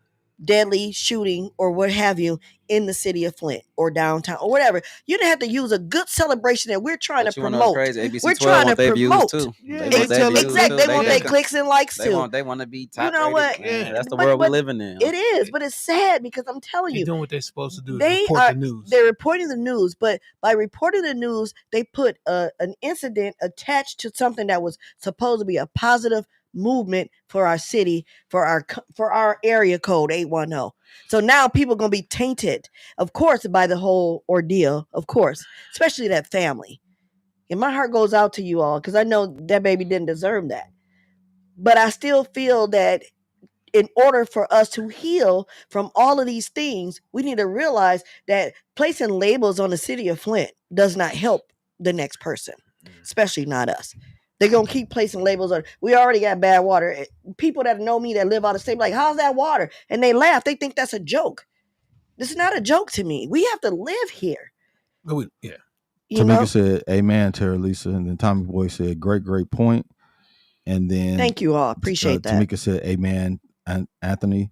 deadly shooting or what have you in the city of Flint or downtown or whatever. You didn't have to use a good celebration that we're trying to promote. We're trying to promote. Too. Exactly. They want their clicks and likes too. They want to be top. You know what? Man, that's the world we're living in. It is, but it's sad because I'm telling you, they're doing what they're supposed to do. Report the news. They're reporting the news, but by reporting the news, they put an incident attached to something that was supposed to be a positive movement for our city, for our area code 810. So now people are going to be tainted, of course, by the whole ordeal, of course, especially that family. And my heart goes out to you all, because I know that baby didn't deserve that. But I still feel that in order for us to heal from all of these things, we need to realize that placing labels on the city of Flint does not help the next person, especially not us. They're going to keep placing labels on. We already got bad water. People that know me that live out of state, like, how's that water? And they laugh. They think that's a joke. This is not a joke to me. We have to live here. Yeah. Tamika said, amen, Terralisa. And then Tommy Boy said, great point. And then thank you all. Appreciate that. Tamika said, amen, Anthony.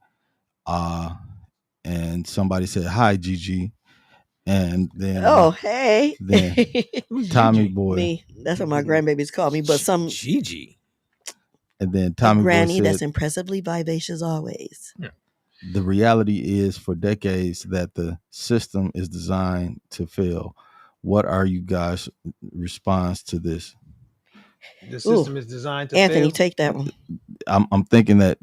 And somebody said, hi, Gigi. And then hey. Then Tommy Boy. Me. That's what my grandbabies call me. But some Gigi. And then Tommy Granny Boy said, that's impressively vivacious always. Yeah. The reality is for decades that the system is designed to fail. What are you guys' response to this? The system is designed to Anthony, fail. take that one. I'm thinking that,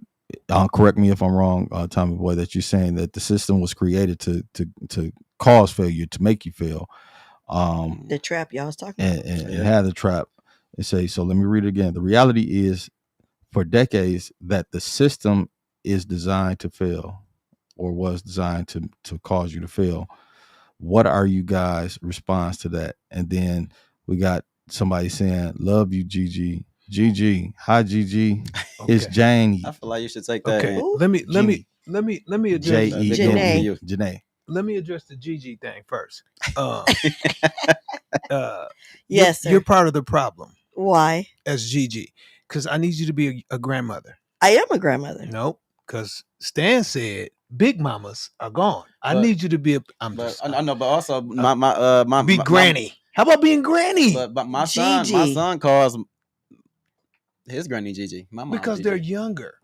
correct me if I'm wrong, Tommy Boy, that you're saying that the system was created to cause failure, to make you fail. The trap y'all was talking about. And it had the trap. And say, so let me read it again. The reality is for decades that the system is designed to fail, or was designed to cause you to fail. What are you guys' response to that? And then we got somebody saying, love you, Gigi. Gigi. Hi, Gigi. Okay. It's Janie. I feel like you should take that. Okay. Let me address Janae. Let me address the Gigi thing first. Yes, sir. You're part of the problem. Why? As Gigi. Because I need you to be a grandmother. I am a grandmother. Nope. Because Stan said big mamas are gone. I need you to be I know, but also my granny. How about being granny? But my son calls his granny Gigi. My mom because Gigi. They're younger.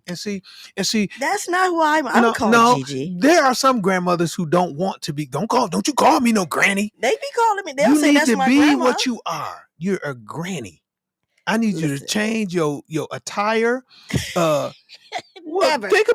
And see, that's not who I'm calling Gigi. There are some grandmothers who don't want to be. Don't you call me no granny. They be calling me. They'll say that's my grandma. You need to be what you are. You're a granny. I need you to Listen. change your attire. Well, Never. think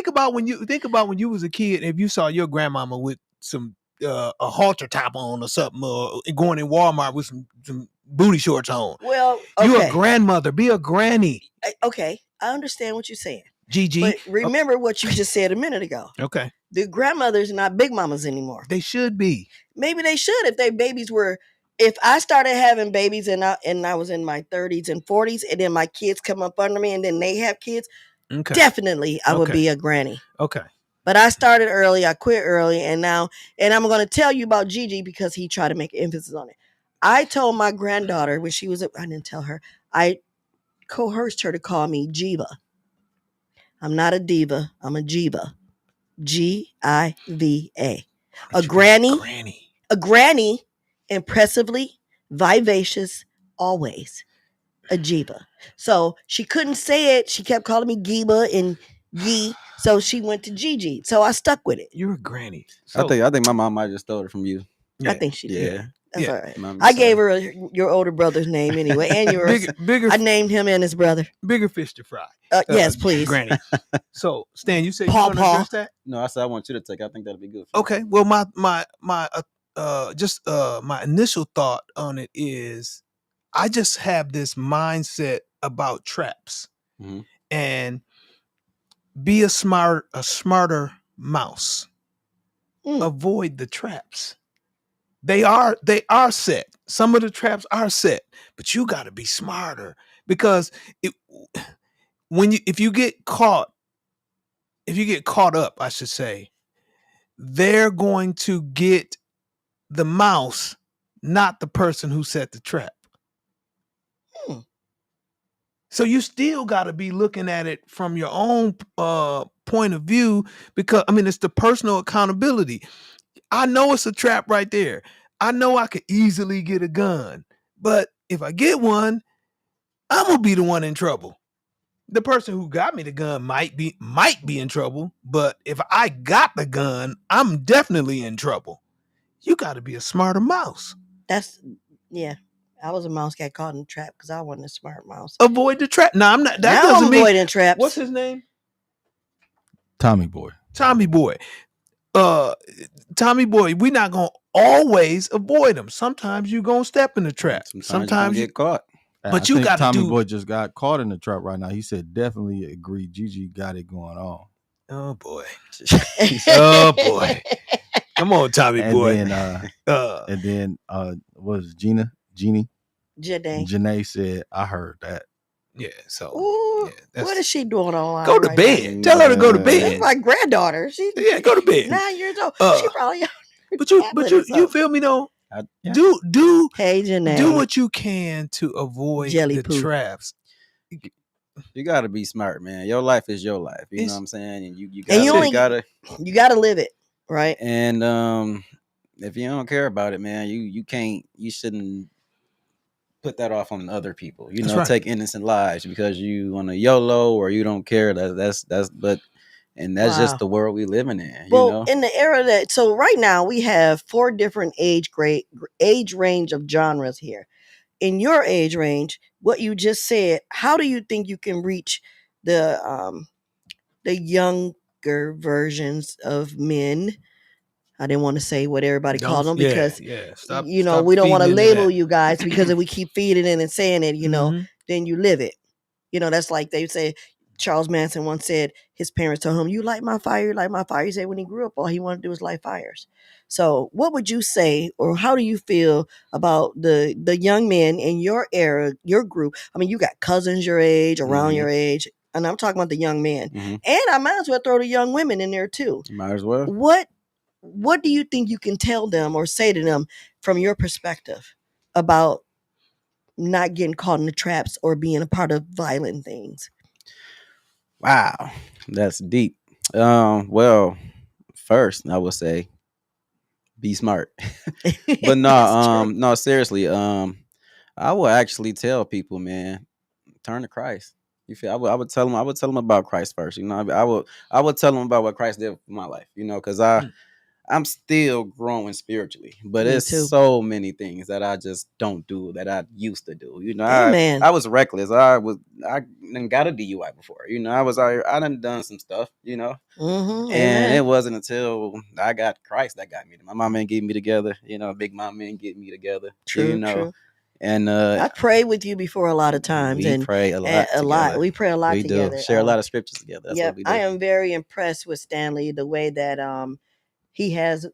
about when you was a kid. If you saw your grandmama with some a halter top on or something, or going in Walmart with some booty shorts on. Well, You a okay. grandmother. Be a granny. Okay, I understand what you're saying. Gigi. But remember what you just said a minute ago. Okay. The grandmothers are not big mamas anymore. They should be. Maybe they should if their babies were. If I started having babies and I was in my 30s and 40s, and then my kids come up under me and then they have kids, Okay. definitely I would Okay. be a granny. Okay. But I started early, I quit early, and I'm going to tell you about Gigi because he tried to make emphasis on it. I told my granddaughter when she was, I didn't tell her, I coerced her to call me Jiva. I'm not a diva, I'm a Jiva. Giva. A granny, impressively vivacious, always a Jiva. So she couldn't say it. She kept calling me Giba and Gee. So she went to Gigi. So I stuck with it. You're a granny. I think my mom might just stole it from you. I think she did. Yeah. That's all right. Mom, I gave her your older brother's name anyway, and yours. bigger. I named him and his brother. Bigger fish to fry. Yes, please. Granny. So Stan, you said Paw, you want to paw. address that? No, I said I want you to take it. I think that'll be good. For Okay. Well, my initial thought on it is, I just have this mindset about traps, Mhm. and be a smarter mouse. Avoid the traps. They are set. Some of the traps are set, but you got to be smarter, because if you get caught up, I should say, they're going to get the mouse, not the person who set the trap. So you still got to be looking at it from your own point of view, because it's the personal accountability. I know it's a trap right there. I know I could easily get a gun, but if I get one, I'm gonna be the one in trouble. The person who got me the gun might be in trouble, but if I got the gun, I'm definitely in trouble. You got to be a smarter mouse. I was a mouse, got caught in the trap because I wasn't a smart mouse. Avoid the trap. No, I'm not. That now doesn't I'm mean avoiding traps. What's his name? Tommy Boy. Tommy Boy. Tommy Boy, we're not gonna always avoid them. Sometimes you're gonna step in the trap. Sometimes you get caught. But you got to Tommy Boy just got caught in the trap right now. He said definitely agree. Gigi got it going on. Oh boy. Oh boy. Come on, Tommy Boy. And then what was Jeannie? Janae said, I heard that. Yeah, so what is she doing online? Go to bed. Now? Tell her to go to bed. That's my granddaughter. Go to bed. 9 years old. She probably. But you feel me though? Do Hey, Janae. Do what you can to avoid the traps. You gotta be smart, man. Your life is your life. You know what I'm saying? And you gotta live it, right? And if you don't care about it, man, you shouldn't put that off on other people. You know, take innocent lives because you want to YOLO or you don't care. That's just the world we living in. Well, in the era so right now we have 4 different age range of genres here. In your age range, what you just said, how do you think you can reach the younger versions of men? I didn't want to say what everybody called them because Stop we don't want to label you guys because if we keep feeding it and saying it, then you live it. That's like they say. Charles Manson once said his parents told him, "You light my fire, you light my fire." He said when he grew up, all he wanted to do was light fires. So what would you say, or how do you feel about the young men in your era, your group? I mean, you got cousins your age, around your age, and I'm talking about the young men. And I might as well throw the young women in there too. Might as well. What do you think you can tell them or say to them from your perspective about not getting caught in the traps or being a part of violent things? Wow, that's deep. Well, first I would say be smart. But no, seriously. I will actually tell people, man, turn to Christ. You feel? I would tell them about Christ first. I would tell them about what Christ did for my life. Because I I'm still growing spiritually, but Me it's too. so many things that I just don't do that I used to do. You know, Amen. I was reckless. I done got a DUI before. You know, I done some stuff. You know, Mm-hmm. and Amen. it wasn't until I got Christ that got me. My mom ain't get me together. You know, Big Mom ain't get me together. You True, know, true. and I prayed with you before a lot of times, we pray a and lot together. we pray a lot We do together. share a lot of scriptures together. That's what Yep, we I do. am very impressed with Stanley, the way that he has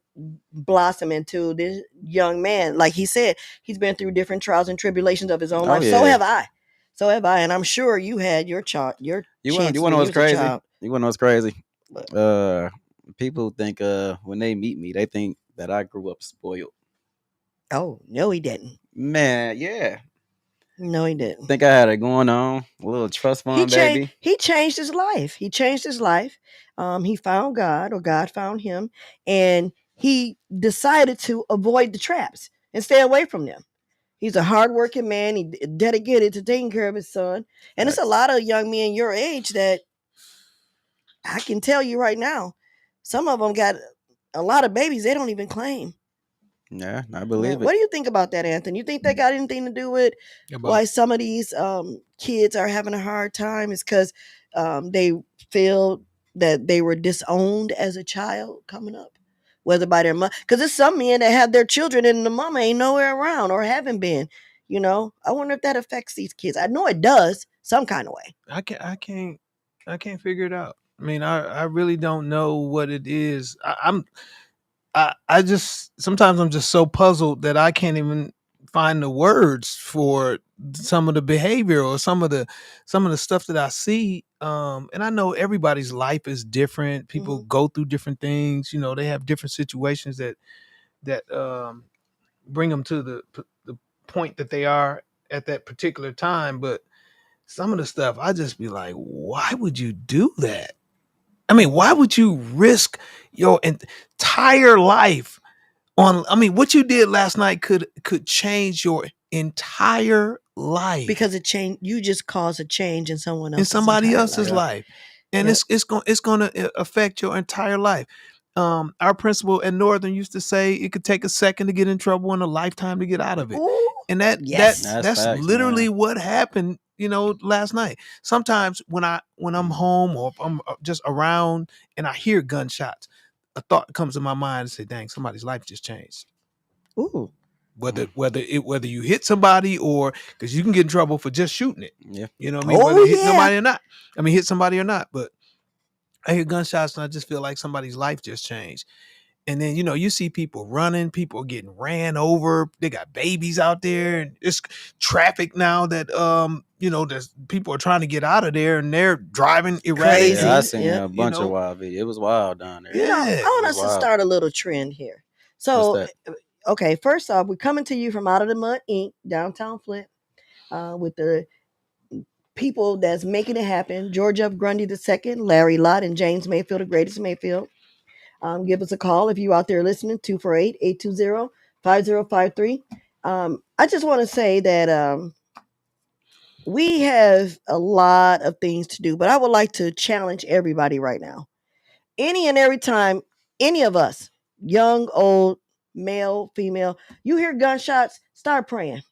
blossomed into this young man. Like he said, he's been through different trials and tribulations of his own Oh life. So yeah. have I. So have I, and I'm sure you had your You chances wanna know when you what's was a crazy? child. You wanna know what's crazy? But Uh, People think when they meet me, they think that I grew up spoiled. oh no, he didn't. Man, yeah. No, he didn't. Think I had it going on. A little trust fund, baby. He changed his life. He changed his life. He found God, or God found him, and he decided to avoid the traps and stay away from them. He's a hardworking man. He dedicated to taking care of his son, and it's a Facts. lot of young men your age that I can tell you right now. Some of them got a lot of babies they don't even claim. Yeah, I Now, believe it. what do you think about that, Anthony? You think that got anything to do with why About some of these kids are having a hard time? Is because they feel that they were disowned as a child coming up, whether by their mother. Because there's some men that have their children and the mama ain't nowhere around or haven't been. You know, I wonder if that affects these kids. I know it does, some kind of way. I can't figure it out. I mean, I really don't know what it is. I just sometimes I'm just so puzzled that I can't even find the words for some of the behavior or some of the stuff that I see. And I know everybody's life is different. People Mm-hmm. go through different things. You know, they have different situations that bring them to the point that they are at that particular time. But some of the stuff I just be like, why would you do that? I mean, why would you risk your entire life on? I mean, what you did last night could change your entire life Because it changed, you just caused a change in someone in else's somebody entire else's life. Yeah. life, and Yep. it's gonna affect your entire life. Our principal at Northern used to say it could take a second to get in trouble and a lifetime to get out of it, Ooh, and yes. That's that's facts, man. literally what happened. You know, last night. Sometimes when I'm home or if I'm just around and I hear gunshots, a thought comes to my mind and say, "Dang, somebody's life just changed." Ooh. Mm. Whether you hit somebody or because you can get in trouble for just shooting it. Yeah. You know what I mean? Whether Oh you hit yeah. nobody or not. I mean, hit somebody or not. But I hear gunshots and I just feel like somebody's life just changed. And then, you know, you see people running, people are getting ran over. They got babies out there, and it's traffic now that you know, there's people are trying to get out of there and they're driving Yeah, I erratically, Crazy. seen Yep. a you bunch of know. wild videos. It was wild down there. You know, Yeah. I It want was us to wild. start a little trend here. What's So, that? okay, first off, we're coming to you from Out of the Mud Inc., downtown Flint, with the people that's making it happen: George F. Grundy II, Larry Lott, and James Mayfield, the greatest Mayfield. Give us a call if you out there listening, 248-820-5053. I just want to say that we have a lot of things to do, but I would like to challenge everybody right now. Any and every time any of us, young, old, male, female, you hear gunshots, start praying.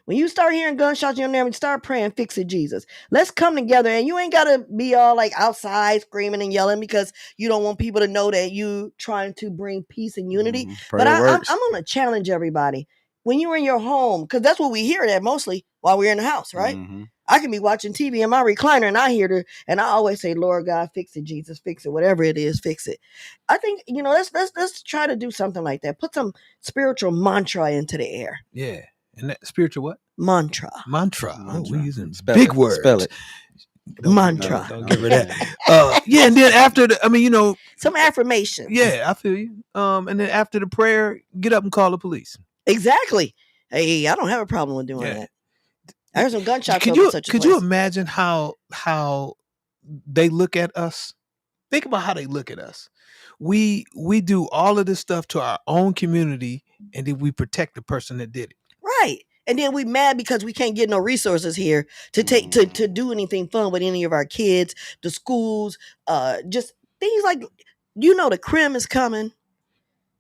When you start hearing gunshots in your neighborhood, start praying, fix it, Jesus. Let's come together, and you ain't gotta be all like outside screaming and yelling because you don't want people to know that you trying to bring peace and unity. But Prayer works. I'm gonna challenge everybody. When you're in your home, because that's what we hear that mostly while we're in the house, right? Mm-hmm. I can be watching TV in my recliner and I hear the, and I always say, Lord God, fix it, Jesus, fix it, whatever it is, fix it. I think, you know, let's try to do something like that. Put some spiritual mantra into the air. Yeah. And that spiritual what? Mantra. Mantra. Oh, we Mantra. using Spell big it. words. Spell it. Mantra. Don't I give her that. understand. Yeah, and then after the, I mean, you know, Some affirmations. yeah, I feel you. And then after the prayer, get up and call the police. Exactly. Hey, I don't have a problem with doing Yeah. that. I heard some gunshots over such a Could you place. imagine how they look at us? Think about how they look at us. We do all of this stuff to our own community, and then we protect the person that did it. Right. And then we mad because we can't get no resources here to take to do anything fun with any of our kids, the schools, just things like, you know, the crim is coming.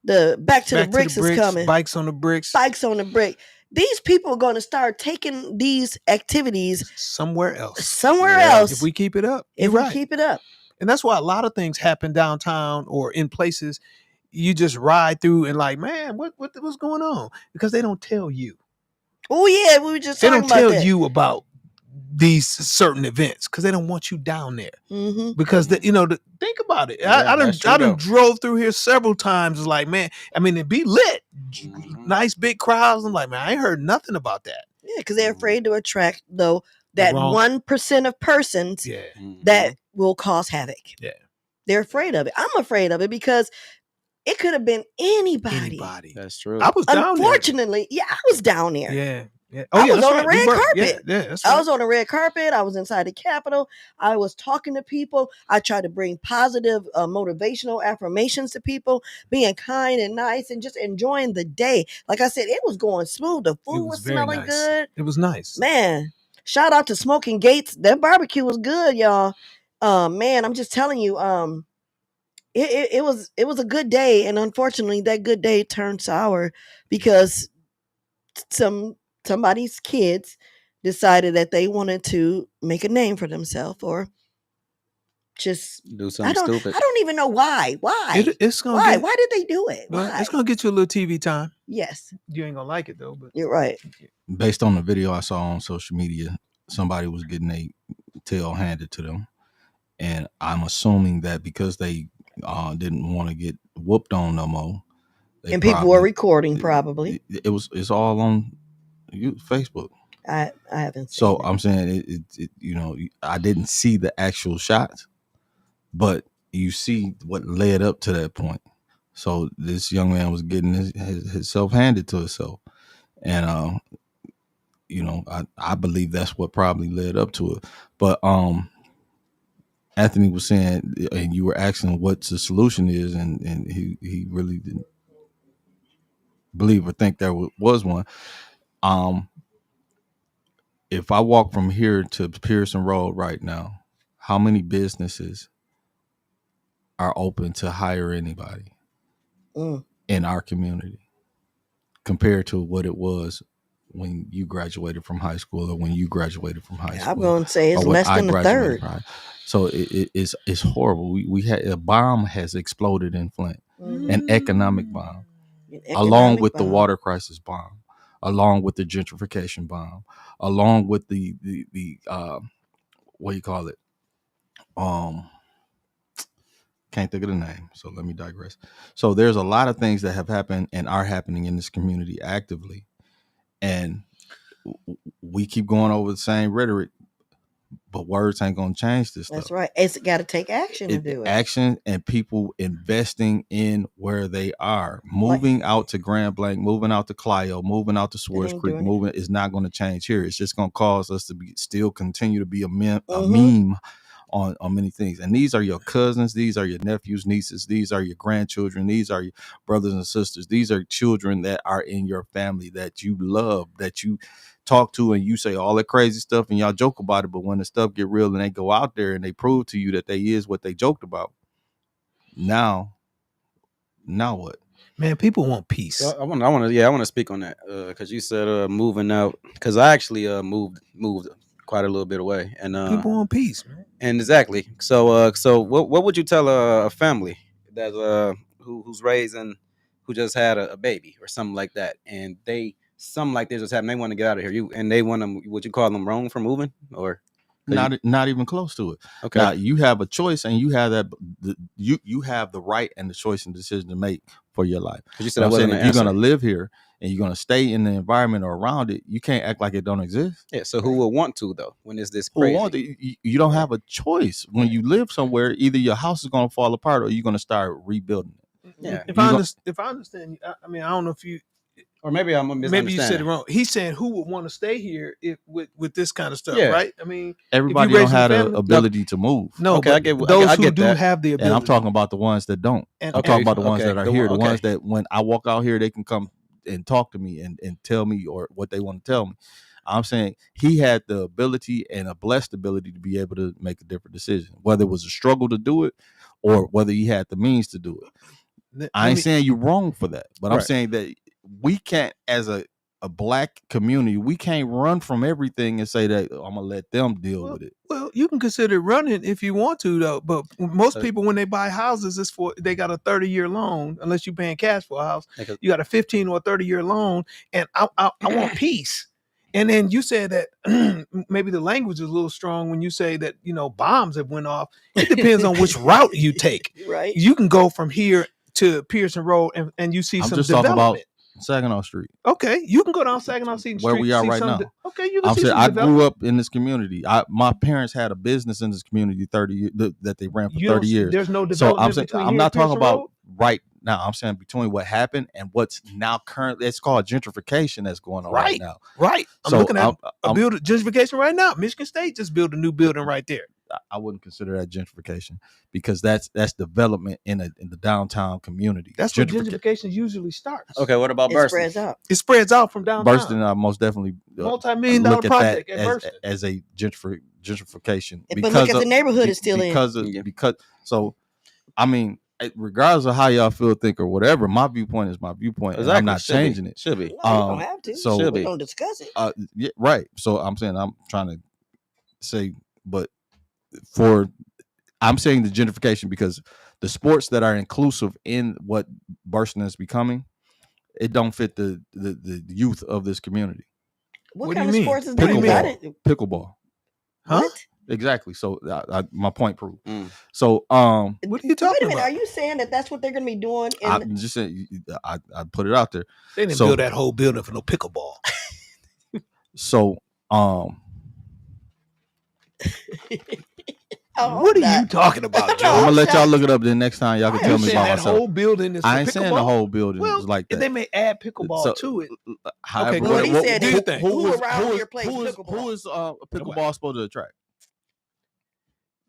The Back to the Bricks is coming. Bikes on the Bricks. Bikes on the Brick. These people are going to start taking these activities somewhere else. If we keep it up. If we keep it up. And that's why a lot of things happen downtown or in places you just ride through and like, man, what's going on? Because they don't tell you. Oh yeah, we were just talking about that. They don't tell you about these certain events because they don't want you down there. Mm-hmm. Because think about it. I done drove through here several times. It's like, man, I mean, it'd be lit, nice big crowds. I'm like, man, I ain't heard nothing about that. Yeah, because they're afraid to attract that 1% of persons that will cause havoc. Yeah, they're afraid of it. I'm afraid of it because it could have been anybody. That's true. I was down there. Unfortunately, I was down there. Yeah. I was on the red carpet. Yeah, that's right. I was on the red carpet. I was inside the Capitol. I was talking to people. I tried to bring positive, motivational affirmations to people, being kind and nice, and just enjoying the day. Like I said, it was going smooth. The food was smelling good. It was nice, man. Shout out to Smoking Gates. That barbecue was good, y'all. Man, I'm just telling you. It was a good day, and unfortunately, that good day turned sour because somebody's kids decided that they wanted to make a name for themselves or just do something stupid. I don't even know why. Why? Why did they do it? Why? It's gonna get you a little TV time. Yes. You ain't gonna like it though, but you're right. Based on the video I saw on social media, somebody was getting a tail handed to them, and I'm assuming that because they didn't want to get whooped on no more, and people were recording. Probably it's all on Facebook. I haven't seen so it. I'm saying it I didn't see the actual shots, but you see what led up to that point. So this young man was getting himself handed to himself, and I believe that's what probably led up to it. But Anthony was saying, and you were asking what the solution is, and he really didn't believe or think there was one. If I walk from here to Pearson Road right now, how many businesses are open to hire anybody in our community compared to what it was when you graduated from high school or when you graduated from high school? I'm going to say it's less than a third. So it's horrible. We had a bomb has exploded in Flint, an economic bomb, along with the water crisis bomb, along with the gentrification bomb, along with the what do you call it? Can't think of the name, so let me digress. So there's a lot of things that have happened and are happening in this community actively, and we keep going over the same rhetoric, but words ain't gonna change this stuff. That's right. It's got to take action to do it. Action and people investing in where they are. Moving out to Grand Blanc, moving out to Clio, moving out to Swartz Creek, moving is not going to change here. It's just going to cause us to still continue to be a meme on many things. And these are your cousins, these are your nephews, nieces, these are your grandchildren, these are your brothers and sisters, these are children that are in your family that you love, that you talk to, and you say all that crazy stuff and y'all joke about it, but when the stuff get real and they go out there and they prove to you that they is what they joked about, now what? Man, people want peace. So I want to speak on that because you said moving out, because I actually moved quite a little bit away, and people want peace, man. And exactly. So what would you tell a family that who's raising, who just had a baby or something like that, and something like this just happened, they want to get out of here, and they want them, would you call them wrong for moving, or not even close to it? Okay. Now you have a choice, and you have you have the right and the choice and decision to make for your life. You said if you're going to live here and you're going to stay in the environment or around it, you can't act like it don't exist. Yeah. So who would want to though? When is this crazy? You don't have a choice. When you live somewhere, either your house is going to fall apart or you're going to start rebuilding it. Yeah. If I understand, I mean, I don't know if you. Or maybe I'm misunderstanding. Maybe you said it wrong. He's saying who would want to stay here with this kind of stuff, right? I mean, everybody don't have the ability to move. No, okay, I get those who do have the ability. And I'm talking about the ones that don't. I'm talking about the ones that are here. The ones that when I walk out here, they can come and talk to me and tell me or what they want to tell me. I'm saying he had the ability and a blessed ability to be able to make a different decision, whether it was a struggle to do it or whether he had the means to do it. I ain't saying you're wrong for that, but I'm Right. saying that we can't, as a black community, we can't run from everything and say that I'm gonna let them deal with it. Well, you can consider running if you want to, though. But most people, when they buy houses, they got a 30-year loan. Unless you're paying cash for a house, you got a 15 or 30-year loan. And I want peace. And then you said that maybe the language is a little strong when you say that bombs have went off. It depends on which route you take. Right. You can go from here to Pearson Road and you see I'm some just development. talking about Saginaw Street. Okay, you can go down Saginaw Street where we are right now. Okay, you can I'm see saying some I development. grew up in this community. My parents had a business in this community 30 years that they ran for 30 years. There's no So development I'm saying between I'm here not and talking Pearson about Road? right now. I'm saying between what happened and what's now currently. It's called gentrification that's going on right now. Right. I'm So looking at a building gentrification right now. Michigan State just built a new building right there. I wouldn't consider that gentrification because that's development in the downtown community. That's where gentrification usually starts. Okay, what about It Burston? spreads out. It spreads out from downtown. Burston, I most definitely multi-million-dollar look at project that at Burston as a gentrification. But look at the neighborhood is still because so I mean, regardless of how y'all feel, think, or whatever, my viewpoint is my viewpoint. Exactly. And I'm not changing it. Should be. No, you don't have to. So we don't discuss it. Yeah, right. So I'm saying I'm trying to say, but I'm saying the gentrification because the sports that are inclusive in what Burston is becoming, it don't fit the youth of this community. What kind of sports is that? Pickleball. Huh? What? Exactly. So my point proved. So what are you talking about? Are you saying that that's what they're going to be doing? I'm just saying. I put it out there. They didn't build that whole building for no pickleball. So what are you talking about, Joe? I'm gonna let y'all look it up. Then next time y'all can tell me about that myself. Whole building is I ain't pickleball? saying the whole building is like that. They may add pickleball to it. However, okay, what he said is who around here plays pickleball? Who is pickleball supposed to attract?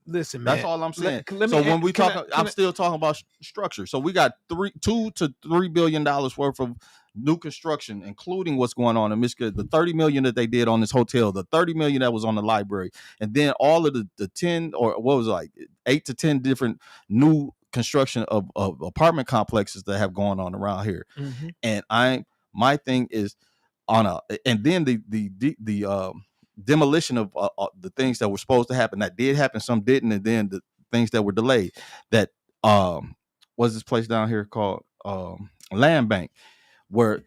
Listen, man. That's all I'm saying. When we talk, I'm still talking about structure. So we got $2 to $3 billion worth of new construction, including what's going on in Michigan. The $30 million that they did on this hotel, the $30 million that was on the library, and then all of the 10 or what was it, like 8 to 10 different new construction of apartment complexes that have gone on around here. Mm-hmm. And my thing is and then the demolition of the things that were supposed to happen that did happen, some didn't, and then the things that were delayed. That was this place down here called Land Bank, where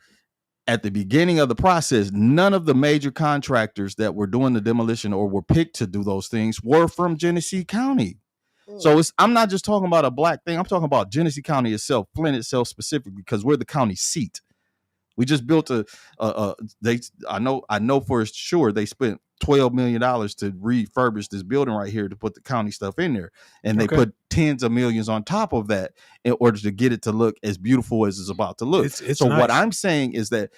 at the beginning of the process, none of the major contractors that were doing the demolition or were picked to do those things were from Genesee County. So I'm not just talking about a black thing. I'm talking about Genesee County itself, Flint itself specifically, because we're the county seat. We just built I know for sure they spent $12 million to refurbish this building right here to put the county stuff in there. And they put tens of millions on top of that in order to get it to look as beautiful as it's about to look. It's so nice. What I'm saying is that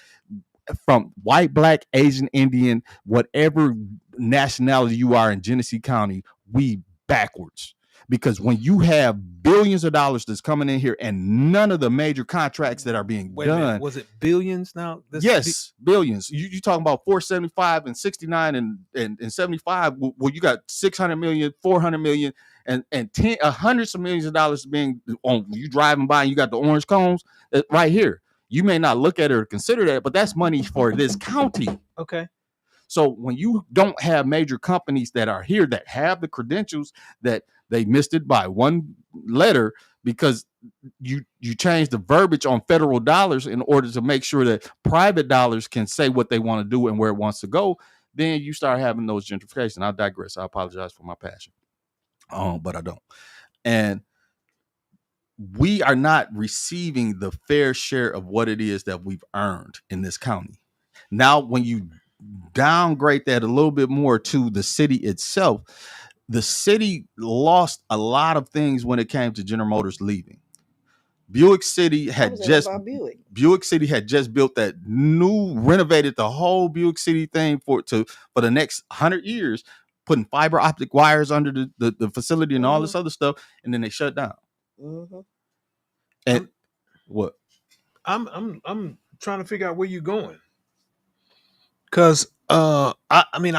from white, black, Asian, Indian, whatever nationality you are in Genesee County, we backwards. Because when you have billions of dollars that's coming in here and none of the major contracts that are being done. Was it billions now? Yes, billions. You talking about 475 and 69 and 75. Well, you got 600 million, 400 million, and hundreds of millions of dollars being on. You driving by and you got the orange cones right here. You may not look at it or consider that, but that's money for this county. Okay. So when you don't have major companies that are here that have the credentials, that they missed it by one letter because you change the verbiage on federal dollars in order to make sure that private dollars can say what they want to do and where it wants to go, then you start having those gentrification. I digress. I apologize for my passion. But I don't. And we are not receiving the fair share of what it is that we've earned in this county. Now, when you downgrade that a little bit more to the city itself, the city lost a lot of things when it came to General Motors leaving. Buick City had just built that new, renovated the whole Buick City thing for the next 100 years, putting fiber optic wires under the facility and all this other stuff, and then they shut down. And what? I'm trying to figure out where you're going. Because I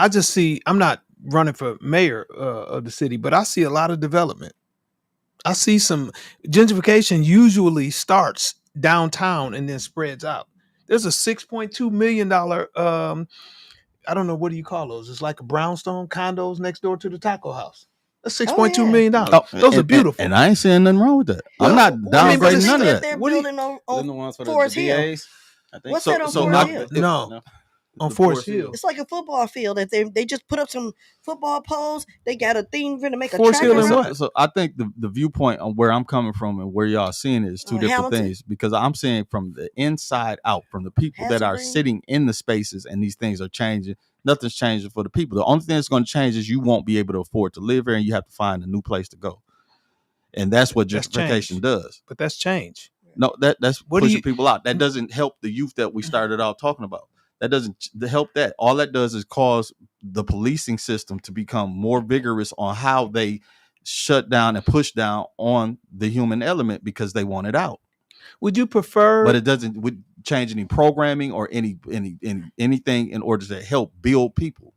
just see, I'm not running for mayor of the city, but I see a lot of development. I see some gentrification usually starts downtown and then spreads out. There's a $6.2 million I don't know, what do you call those? It's like a brownstone condos next door to the taco house. That's six Oh point two yeah. million Mm. dollars. Those are beautiful. And I ain't saying nothing wrong with that. I'm not What is but the downgrading it's thing none of that that. they're what do you, building on Them the ones for the Forest Hill? VAs, I think. What's that on So Forest not Hill? no on the Forest Hill. It's like a football field that they just put up some football poles. They got a thing for to make a Forest track Hill and around. what? So I think the viewpoint on where I'm coming from and where y'all seeing it is two different Hamilton? things, because I'm saying from the inside out, from the people that are Hasselgreen? sitting in the spaces, and these things are changing. Nothing's changing for the people. The only thing that's going to change is you won't be able to afford to live here, and you have to find a new place to go. And that's what That's gentrification change. does. But that's change. No, that's What do pushing you- people out. That doesn't help the youth that we started out talking about. That doesn't help that. All that does is cause the policing system to become more vigorous on how they shut down and push down on the human element because they want it out. Would you prefer? But it doesn't would change any programming or anything in order to help build people.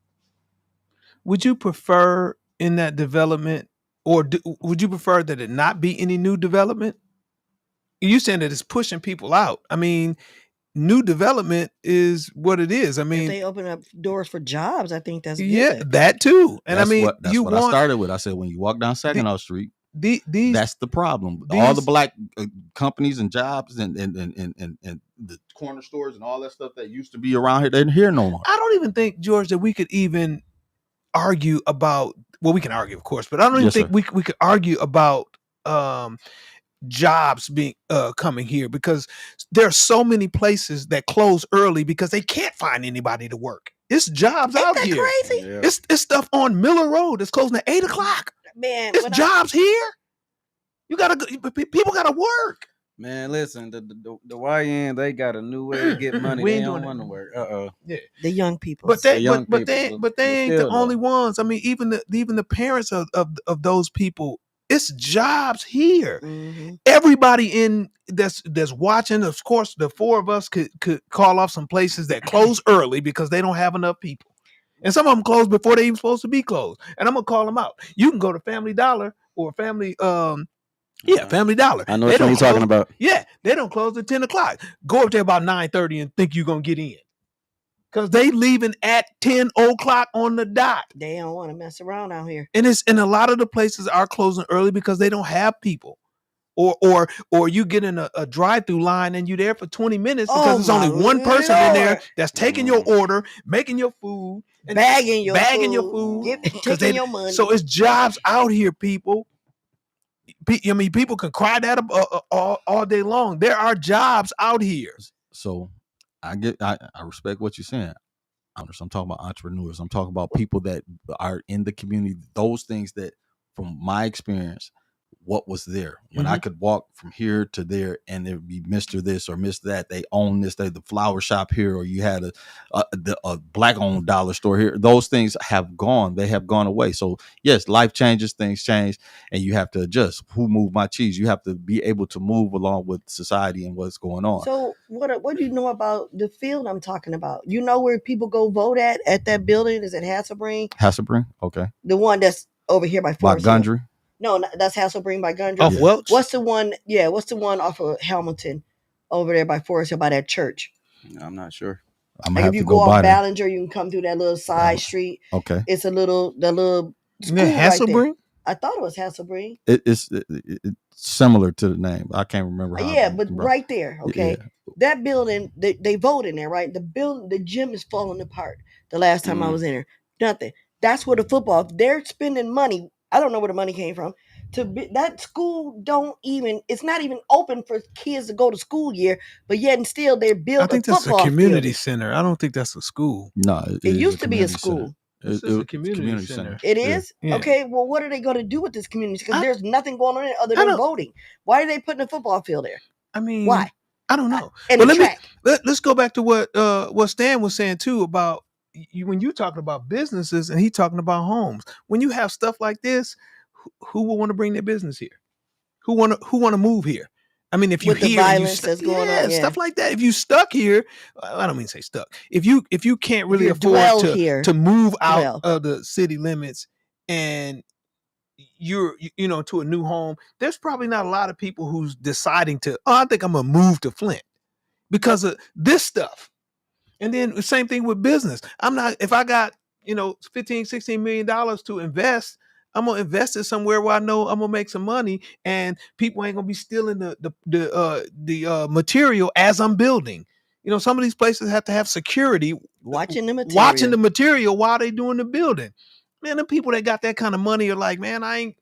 Would you prefer in that development, or would you prefer that it not be any new development? You saying that it's pushing people out. I mean, new development is what it is. I If mean, they open up doors for jobs, I think that's yeah, good. that too. And That's I mean, that's you what want I started with. I said when you walk down Saginaw Street, these. that's the problem. All the these- black companies and jobs and the corner stores and all that stuff that used to be around here, they're here no more. I don't even think, George, that we could even argue about. Well, we can argue, of course, but I don't even Yes, think sir. we could argue about jobs being coming here, because there are so many places that close early because they can't find anybody to work. It's jobs Ain't out that here. crazy? Yeah. It's stuff on Miller Road that's closing at 8:00. Man, It's when jobs here. You gotta go. People gotta work. Man, listen, the YN, they got a new way to get money. We They ain't don't doing want that. to work. Yeah. the young people. But The they, young but people, they but ain't the still, only though. ones. I mean, even the parents of those people. It's jobs here. Mhm. Everybody in that's watching. Of course, the four of us could call off some places that close early because they don't have enough people, and some of them close before they even supposed to be closed. And I'm gonna call them out. You can go to Family Dollar or Family Family Dollar. I know They which one don't you're talking close- about. Yeah, they don't close at 10:00. Go up there about 9:30 and think you're gonna get in. Cause they leaving at 10:00 on the dot. They don't want to mess around out here. And a lot of the places are closing early because they don't have people. Or you get in a drive-through line and you're there for 20 minutes because Oh, there's only my one person in there Lord. that's taking your order, making your food, and Bagging your your food, food. 'Cause taking your money. So it's jobs out here, people. I mean, people can cry that all day long. There are jobs out here. So I respect what you're saying. I'm talking about entrepreneurs. I'm talking about people that are in the community. Those things that, from my experience, what was there when I could walk from here to there and there'd be Mr. This or Mr. That. They own this, they the flower shop here, or you had a black owned dollar store here. Those things have gone. They have gone away. So yes, life changes, things change, and you have to adjust. Who moved my cheese? You have to be able to move along with society and what's going on. So what do you know about the field I'm talking about? You know where people go vote at that building? Is it Hasselbrink? Okay. The one that's over here by By Forest Hill. Gundry? No, that's Hasselbrink by Gundry. Off Welch? What's the one? Yeah, what's the one off of Hamilton over there by Forest Hill by that church? I'm not sure. I'm Like gonna if have you to go go by off there. Ballinger, you can come through that little side street. Okay. It's the little school Yeah, right there. Hasselbrink? I thought it was Hasselbrink. It's similar to the name. I can't remember how. Yeah, but right there, okay. Yeah. That building, they vote in there, right? The gym is falling apart. The last time I was in there, nothing. That's where the football. They're spending money. I don't know where the money came from. That school it's not even open for kids to go to school year, but yet and still they're building. I think that's a community center. I don't think that's a school. No, It is used to be a community school. center. This is a community center. It is? Yeah. Okay, well, what are they going to do with this community? Because I- there's nothing going on there other I than don't- voting. Why are they putting a football field there? I mean, Why? I don't know. And But the track. let's go back to what Stan was saying too about when you talking about businesses and he talking about homes. When you have stuff like this, who will want to bring their business here? Who want to move here? I mean, if you're With the here, and violence that's going on, yeah. stuff like that. If you stuck here, I don't mean to say stuck. If you can't really you afford dwell here, to move out dwell. of the city limits and you're to a new home, there's probably not a lot of people who's deciding to, I think I'm gonna move to Flint because of this stuff. And then the same thing with business. I'm not, if I got 15-16 million dollars to invest, I'm gonna invest it somewhere where I know I'm gonna make some money, and people ain't gonna be stealing the material as I'm building. Some of these places have to have security Watching the material while they doing the building. Man, the people that got that kind of money are like, man, I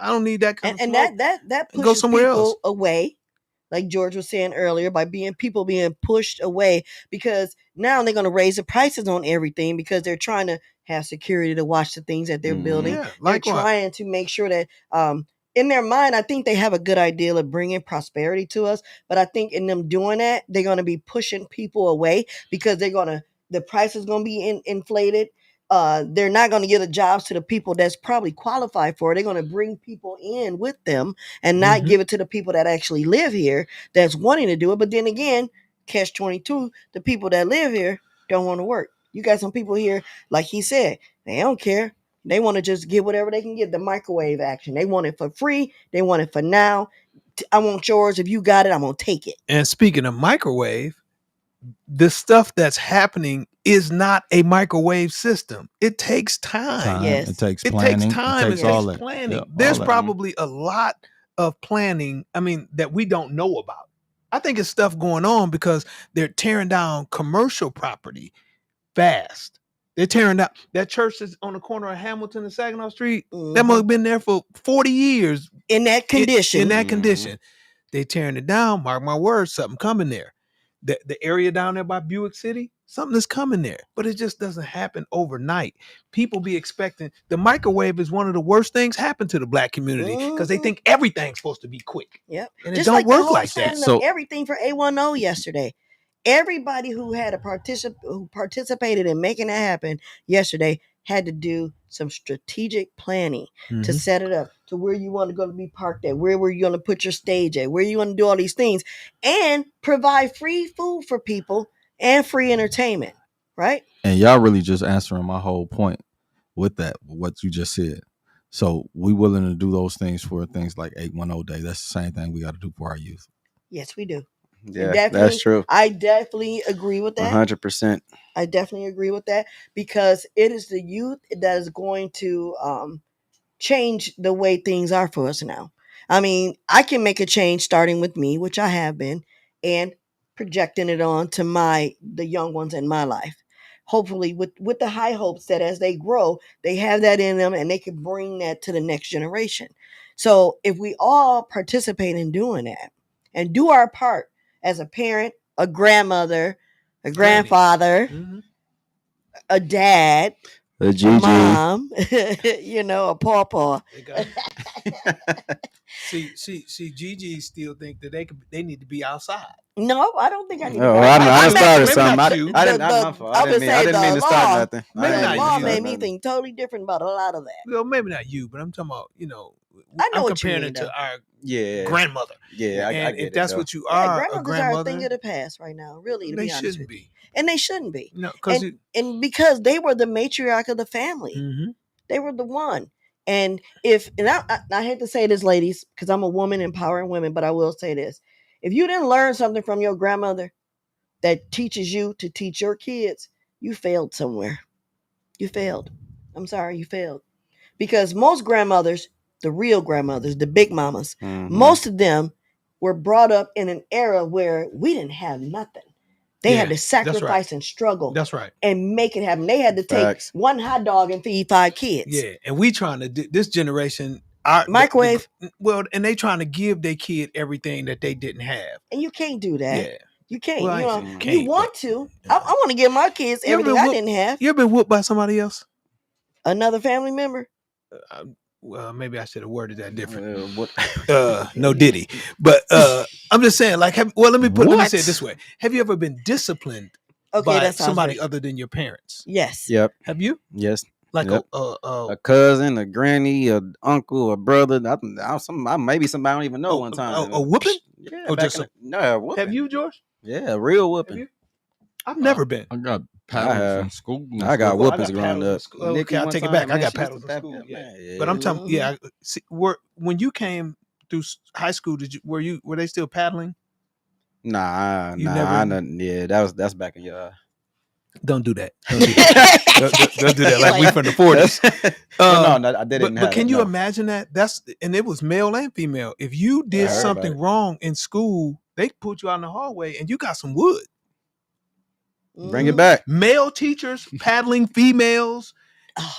don't need that kind of and smoke. that pushes Go somewhere people else. away, like George was saying earlier, by people being pushed away, because now they're going to raise the prices on everything because they're trying to have security to watch the things that they're building. Yeah, they're like what? trying to make sure that in their mind, I think they have a good idea of bringing prosperity to us, but I think in them doing that, they're going to be pushing people away because the price is going to be inflated. They're not going to give the jobs to the people that's probably qualified for it. They're going to bring people in with them and not give it to the people that actually live here that's wanting to do it. But then again, catch 22, the people that live here don't want to work. You got some people here, like he said, they don't care. They want to just get whatever they can get, the microwave action. They want it for free. They want it for now. I want yours. If you got it, I'm going to take it. And speaking of microwave, the stuff that's happening is not a microwave system. It takes time. Yes. It takes It planning. takes time. It takes all that. planning. Yeah, There's all that. probably a lot of planning, that we don't know about. I think it's stuff going on because they're tearing down commercial property fast. They're tearing down that church that's on the corner of Hamilton and Saginaw Street. That must have been there for 40 years. In that condition. In that condition. They tearing it down. Mark my words, something coming there. The area down there by Buick City, something is coming there, but it just doesn't happen overnight. People be expecting, the microwave is one of the worst things happen to the Black community because they think everything's supposed to be quick. Yep. And just it don't like work like that. So everything for A10 yesterday. Everybody who had who participated in making that happen yesterday had to do some strategic planning to set it up to where you want to go to be parked at, where were you going to put your stage at, where you want to do all these things, and provide free food for people and free entertainment, right? And y'all really just answering my whole point with that, what you just said. So we willing to do those things for things like 810 Day. That's the same thing we got to do for our youth. Yes, we do. Yeah, that's true. I definitely agree with that. 100%. I definitely agree with that because it is the youth that is going to change the way things are for us now. I mean, I can make a change starting with me, which I have been, and projecting it on to the young ones in my life. Hopefully with the high hopes that as they grow, they have that in them and they can bring that to the next generation. So if we all participate in doing that and do our part as a parent, a grandmother, a grandfather, a dad, a mom, a pawpaw. See, Gigi still think that they need to be outside. No, I don't think I need to. I started something. I didn't mean to start nothing. The law made me think totally different about a lot of that. Well, maybe not you, but I'm talking about, I know I'm what comparing you mean, it to our grandmother. Yeah, and I get if that's what you are, a grandmothers grandmother, are a thing of the past right now. Really, to they be honest shouldn't with be. You. And they shouldn't be. No, because they were the matriarch of the family. They were the one. And I hate to say this, ladies, because I'm a woman empowering women, but I will say this. If you didn't learn something from your grandmother that teaches you to teach your kids, you failed somewhere. You failed. I'm sorry, you failed. Because most grandmothers, the real grandmothers, the big mamas, most of them were brought up in an era where we didn't have nothing. They had to sacrifice and struggle. That's right. And make it happen. They had to take one hot dog and feed 5 kids. Yeah, and we trying to do this generation microwave. And they trying to give their kid everything that they didn't have. And you can't do that. Yeah. You can't. Well, you want to. I want to give my kids everything I didn't have. You ever been whooped by somebody else? Another family member? Well, maybe I should have worded that different. No Diddy. But I'm just saying, like, let me say it this way. Have you ever been disciplined by somebody other than your parents? Yes. Yep. Have you? Yes. Like a cousin, a granny, a uncle, a brother. Maybe somebody I don't even know one time. A whooping? Yeah. Whooping. Have you, George? Yeah, a real whooping. I've never been. I got paddles in school. I got Well, whoopings growing up. Okay, I'll take it back. I got paddles in school. But I'm talking. Yeah, see, when you came through high school, were they still paddling? Nah, You nah, never- yeah, that's back in your. Don't do that. Don't do that. don't do that. Like we from the 40s. No, I didn't. But can you imagine that? And it was male and female. If you did something wrong in school, they put you out in the hallway and you got some wood. Bring it back. Male teachers paddling females.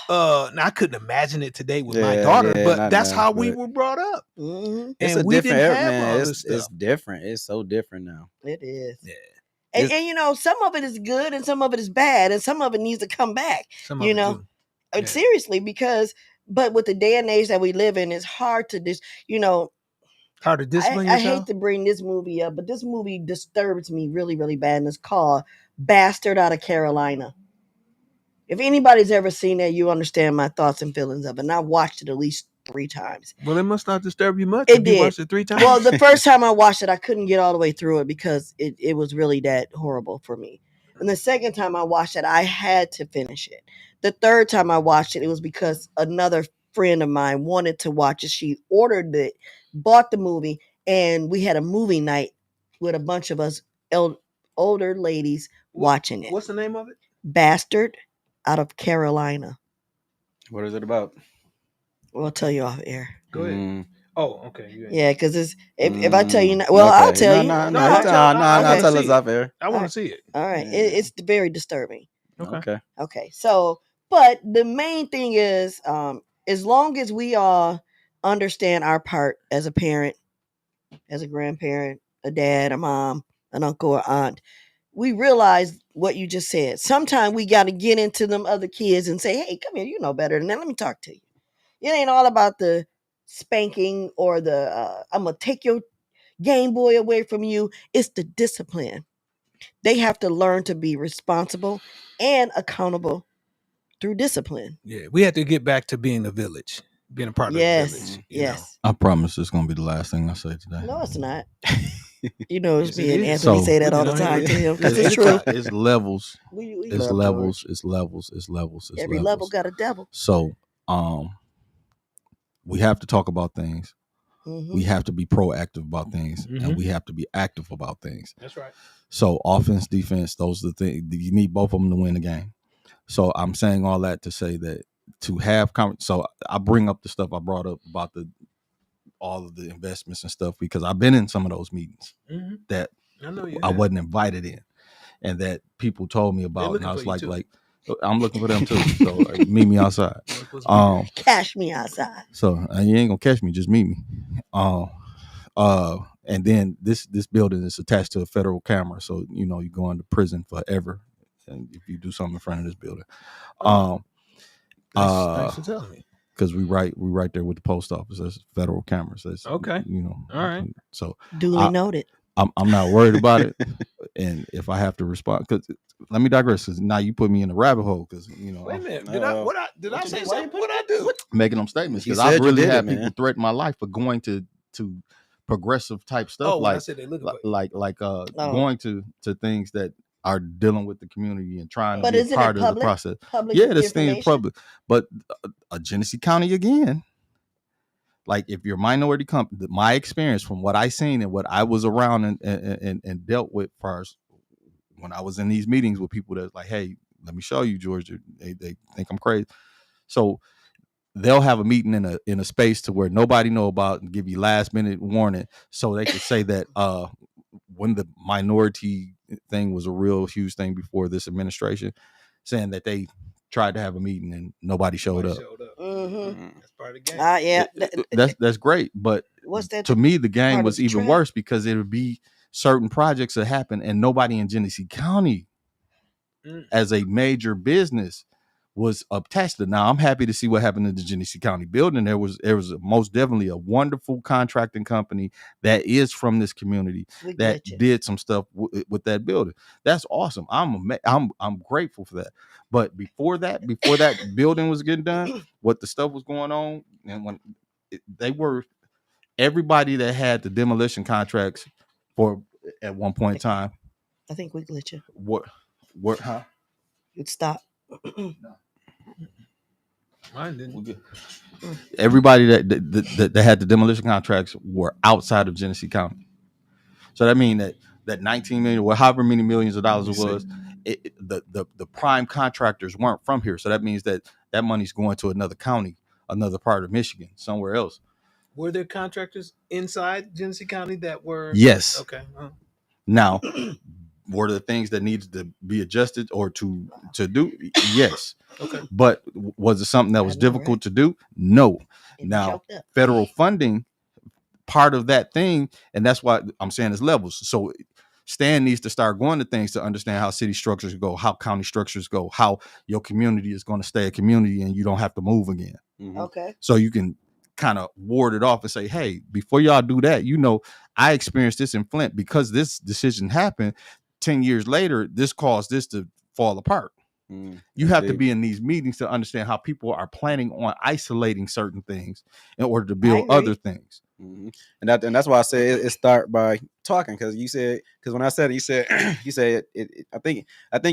Now I couldn't imagine it today with my daughter, but that's how we were brought up. Mm-hmm. And we didn't have all this stuff. It's different. It's so different now. It is. Yeah. And you know, some of it is good and some of it is bad, and some of it needs to come back. You know, seriously, but with the day and age that we live in, it's hard to hard to discipline I yourself. hate to bring this movie up, but this movie disturbs me really, really bad, and it's called Bastard Out of Carolina. If anybody's ever seen that, you understand my thoughts and feelings of it. And I watched it at least 3 times. Well, it must not disturb you much. It did. You watched it 3 times. Well, the first time I watched it, I couldn't get all the way through it because it was really that horrible for me. And the second time I watched it, I had to finish it. The third time I watched it, it was because another friend of mine wanted to watch it. She ordered it, bought the movie, and we had a movie night with a bunch of us older ladies watching it. What's the name of it? Bastard Out of Carolina. What is it about? Well, I'll tell you off air. Go ahead. Oh, okay. Yeah, because if I tell you, I'll tell you. No, tell us off air. I want to see it. All right, it's very disturbing. Okay. So, but the main thing is, as long as we all understand our part as a parent, as a grandparent, a dad, a mom, an uncle, or aunt, we realize what you just said. Sometimes we got to get into them other kids and say, hey, come here, you know better than that. Let me talk to you. It ain't all about the spanking or the, I'm going to take your Game Boy away from you. It's the discipline. They have to learn to be responsible and accountable through discipline. Yeah, we have to get back to being a village, being a part of the village. Yes. I promise it's going to be the last thing I say today. No, it's not. You know, it's me and Anthony say that all the time to him because it's true. It's levels. It's levels. Every level got a devil. So, we have to talk about things. Mm-hmm. We have to be proactive about things, and we have to be active about things. That's right. So, offense, defense, those are the things. You need both of them to win the game. So, I'm saying all that to say that to have so I bring up the stuff I brought up about all of the investments and stuff because I've been in some of those meetings that I wasn't invited in, and that people told me about, and I was like, I'm looking for them too. So meet me outside. Cash me outside. So you ain't gonna catch me, just meet me. And then this building is attached to a federal camera, so you're going to prison forever, and if you do something in front of this building. Thanks for telling me. Because we right there with the post office. That's federal cameras. That's okay. All right. So duly noted. I'm not worried about it, and if I have to respond, because let me digress. Because now you put me in the rabbit hole. Because Wait a minute. Did I say something? What I do? Making them statements because I've really had people threaten my life for going to progressive type stuff. I said they look going to things that are dealing with the community and trying to be a part of the process. This thing is public. But Genesee County again, like if you're a minority company, my experience from what I seen and what I was around and dealt with first when I was in these meetings with people that's like, hey, let me show you, Georgia. They think I'm crazy. So they'll have a meeting in a space to where nobody know about and give you last minute warning so they could say that when the minority thing was a real huge thing before this administration, saying that they tried to have a meeting and nobody showed up. That's part of the game. That's great, but what's that? To me, the game was even worse because it would be certain projects that happen and nobody in Genesee County as a major business was attached to. Now I'm happy to see what happened in the Genesee County building. There was most definitely a wonderful contracting company that is from this community that did some stuff with that building. That's awesome. I'm grateful for that. But before that building was getting done, what the stuff was going on, and when everybody that had the demolition contracts for at one point in time. I think we glitch you. What? Huh? You'd stop. Mine didn't. Everybody that had the demolition contracts were outside of Genesee County. So that means that 19 million, or however many millions of dollars it was, the prime contractors weren't from here. So that means that money's going to another county, another part of Michigan, somewhere else. Were there contractors inside Genesee County that were? Yes. Okay. Now, were the things that needed to be adjusted or to do? Yes. Okay. But was it something that was difficult to do? No. Now, federal funding, part of that thing, and that's why I'm saying it's levels. So Stan needs to start going to things to understand how city structures go, how county structures go, how your community is going to stay a community and you don't have to move again. Okay. So you can kind of ward it off and say, hey, before y'all do that, I experienced this in Flint because this decision happened 10 years later. This caused this to fall apart. You have to be in these meetings to understand how people are planning on isolating certain things in order to build other things. And that's why I say it start by talking, because when I said it, you said you said it I think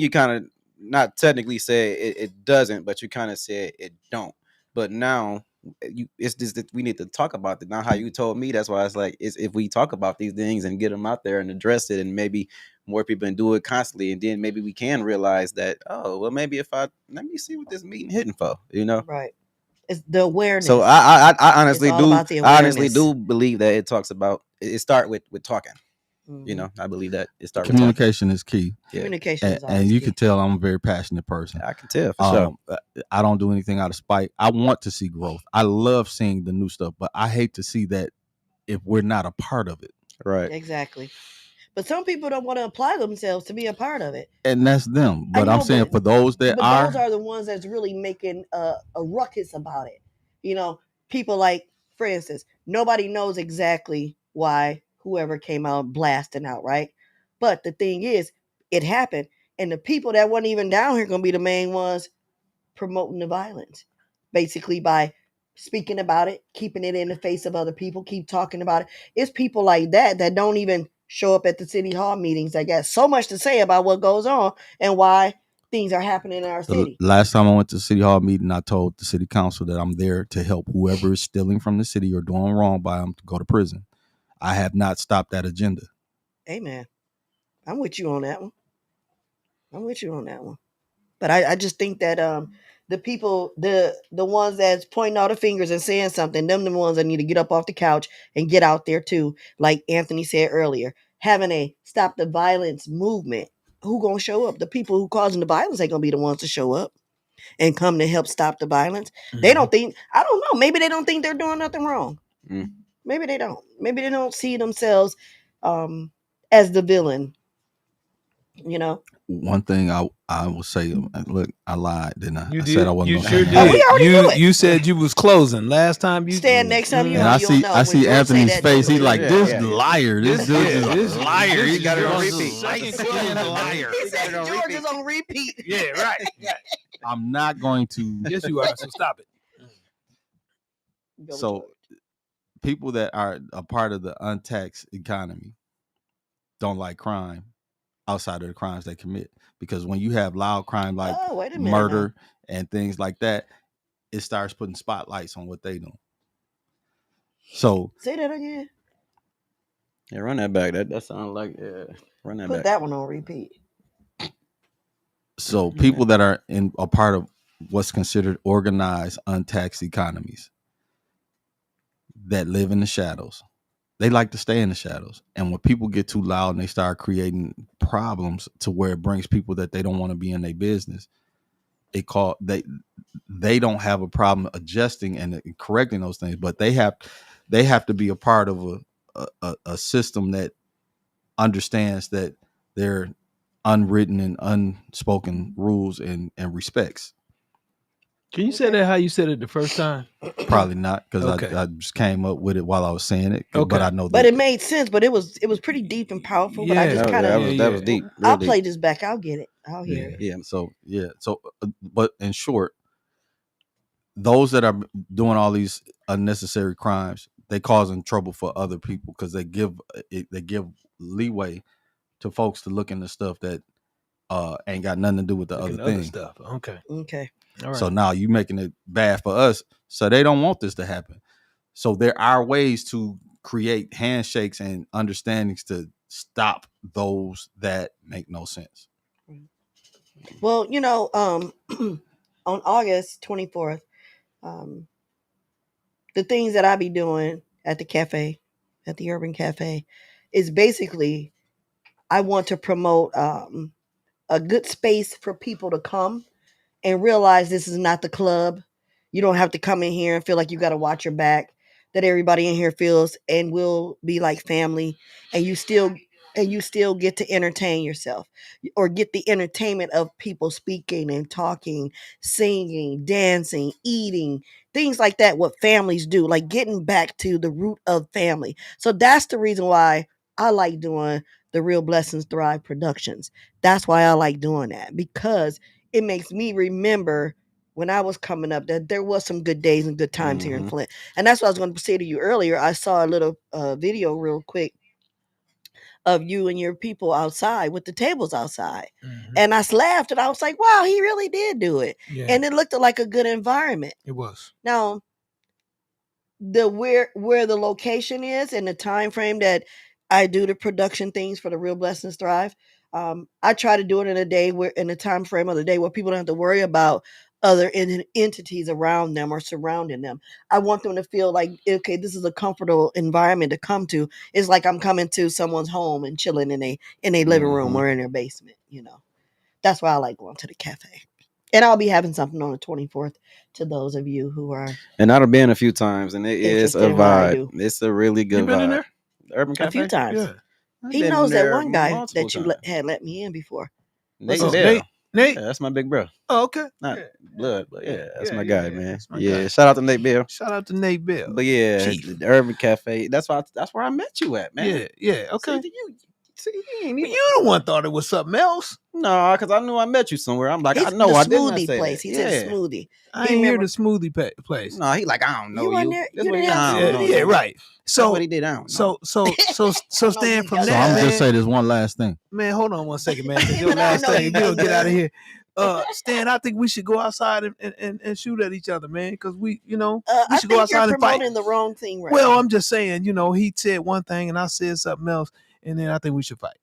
you kind of not technically said it doesn't, but you kind of said it don't. But now it's just that we need to talk about it now. How you told me, that's why it's like, if we talk about these things and get them out there and address it, and maybe more people can do it constantly, and then maybe we can realize that, oh well, maybe let me see what this meeting hitting for, right. It's the awareness. So I honestly do believe that it start with talking. I believe that it starts. Communication is key. Communication is and you can tell I'm a very passionate person. I can tell for sure. I don't do anything out of spite. I want to see growth. I love seeing the new stuff, but I hate to see that if we're not a part of it. Right. Exactly. But some people don't want to apply themselves to be a part of it. And that's them. But I'm saying for those that those are the ones that's really making a ruckus about it. People like, for instance, nobody knows exactly why whoever came out blasting out, right? But the thing is, it happened. And the people that weren't even down here going to be the main ones promoting the violence. Basically by speaking about it, keeping it in the face of other people, keep talking about it. It's people like that don't even show up at the city hall meetings. That got so much to say about what goes on and why things are happening in our city. Last time I went to the city hall meeting, I told the city council that I'm there to help whoever is stealing from the city or doing wrong by them to go to prison. I have not stopped that agenda. Amen. I'm with you on that one. But I just think that the people, the ones that's pointing all the fingers and saying something, them the ones that need to get up off the couch and get out there too. Like Anthony said earlier, having a stop the violence movement. Who gonna show up? The people who causing the violence ain't gonna be the ones to show up and come to help stop the violence. They don't think, I don't know, maybe they don't think they're doing nothing wrong. Maybe they don't. Maybe they don't see themselves as the villain. One thing I will say, look, I lied, didn't I? You I did. said I wasn't. You gonna sure did. You said you was closing last time. You stand next time you. And I see Anthony's face. He's like, this liar. This dude is a liar. He got it on repeat. Liar. He said George is on repeat. Yeah, right. I'm not going to. Yes, you are. So stop it. So people that are a part of the untaxed economy don't like crime outside of the crimes they commit, because when you have loud crime like murder and things like that, it starts putting spotlights on what they do. So say that again. Yeah, run that back. That sounds like run that back. Put that one on repeat. So people that are in a part of what's considered organized untaxed economies that live in the shadows, they like to stay in the shadows. And when people get too loud and they start creating problems to where it brings people that they don't want to be in their business, they don't have a problem adjusting and correcting those things, but they have to be a part of a system that understands that there are unwritten and unspoken rules and respects. Can you say that how you said it the first time? Probably not, because I just came up with it while I was saying it. Okay. But I know that. But it made sense. But it was pretty deep and powerful. Yeah, but I just kind of that was deep. I'll play this back. I'll get it. I'll hear it. Yeah. So, but in short, those that are doing all these unnecessary crimes, they causing trouble for other people because they give leeway to folks to look into stuff that ain't got nothing to do with the Looking other at thing. stuff. Okay. Okay. All right. So now you making it bad for us. So they don't want this to happen. So there are ways to create handshakes and understandings to stop those that make no sense. Well, on August 24th, um, the things that I be doing at the cafe, at the Urban Cafe, is basically I want to promote a good space for people to come and realize this is not the club. You don't have to come in here and feel like you got to watch your back. That everybody in here feels and will be like family, and you still get to entertain yourself or get the entertainment of people speaking and talking, singing, dancing, eating, things like that. What families do, like getting back to the root of family. So that's the reason why I like doing the Real Blessings Thrive Productions. That's why I like doing that, because it makes me remember when I was coming up that there was some good days and good times here in Mhm. Flint. And that's what I was going to say to you earlier. I saw a little video real quick of you and your people outside with the tables outside. Mhm. And I laughed and I was like, wow, he really did do it. Yeah. And it looked like a good environment. It was. Now, the where the location is and the time frame that I do the production things for the Real Blessings Thrive, I try to do it in a day where in the time frame of the day where people don't have to worry about other entities around them or surrounding them. I want them to feel like, okay, this is a comfortable environment to come to. It's like I'm coming to someone's home and chilling in a living room Mhm. or in their basement. That's why I like going to the cafe. And I'll be having something on the 24th to those of you who are And I've been a few times, and it is a interested in what I vibe. do. It's a really You good been in vibe. there? Urban A few Cafe. times. Yeah. I've He been knows that there one guy multiple that you times. had let me in before. Nate Oh, Bell. Nate. Nate. Yeah, that's my big bro. Oh, okay. Not Yeah. blood, but yeah, that's Yeah, my yeah, guy, yeah. man. That's my Yeah, guy. shout out to Nate Bell. Shout out to Nate Bell. But yeah, Chief. the Urban Cafe. That's where I met you at, man. Yeah, yeah, okay. See, you ain't But even. you the one thought it was something else. No, because I knew I met you somewhere. I'm like, I He's know the I did not smoothie say place. that. He said Yeah. smoothie. I He ain't hear remember- the smoothie place. No, he like, I don't know You weren't you. there- That's you what he didn't did. have I Yeah, don't know smoothie yeah, you. right. That's So what he did. I don't know. so I know stand he from got So that, I'm that. man. just say this one last thing. Man, hold on one second, man. Because your But I last know thing, you if you don't got get out of that. here. Stan, I think we should go outside and shoot at each other, man. Because we I should go think you're outside and fight. promoting the wrong thing right Well, now. I'm just saying, he said one thing and I said something else, and then I think we should fight.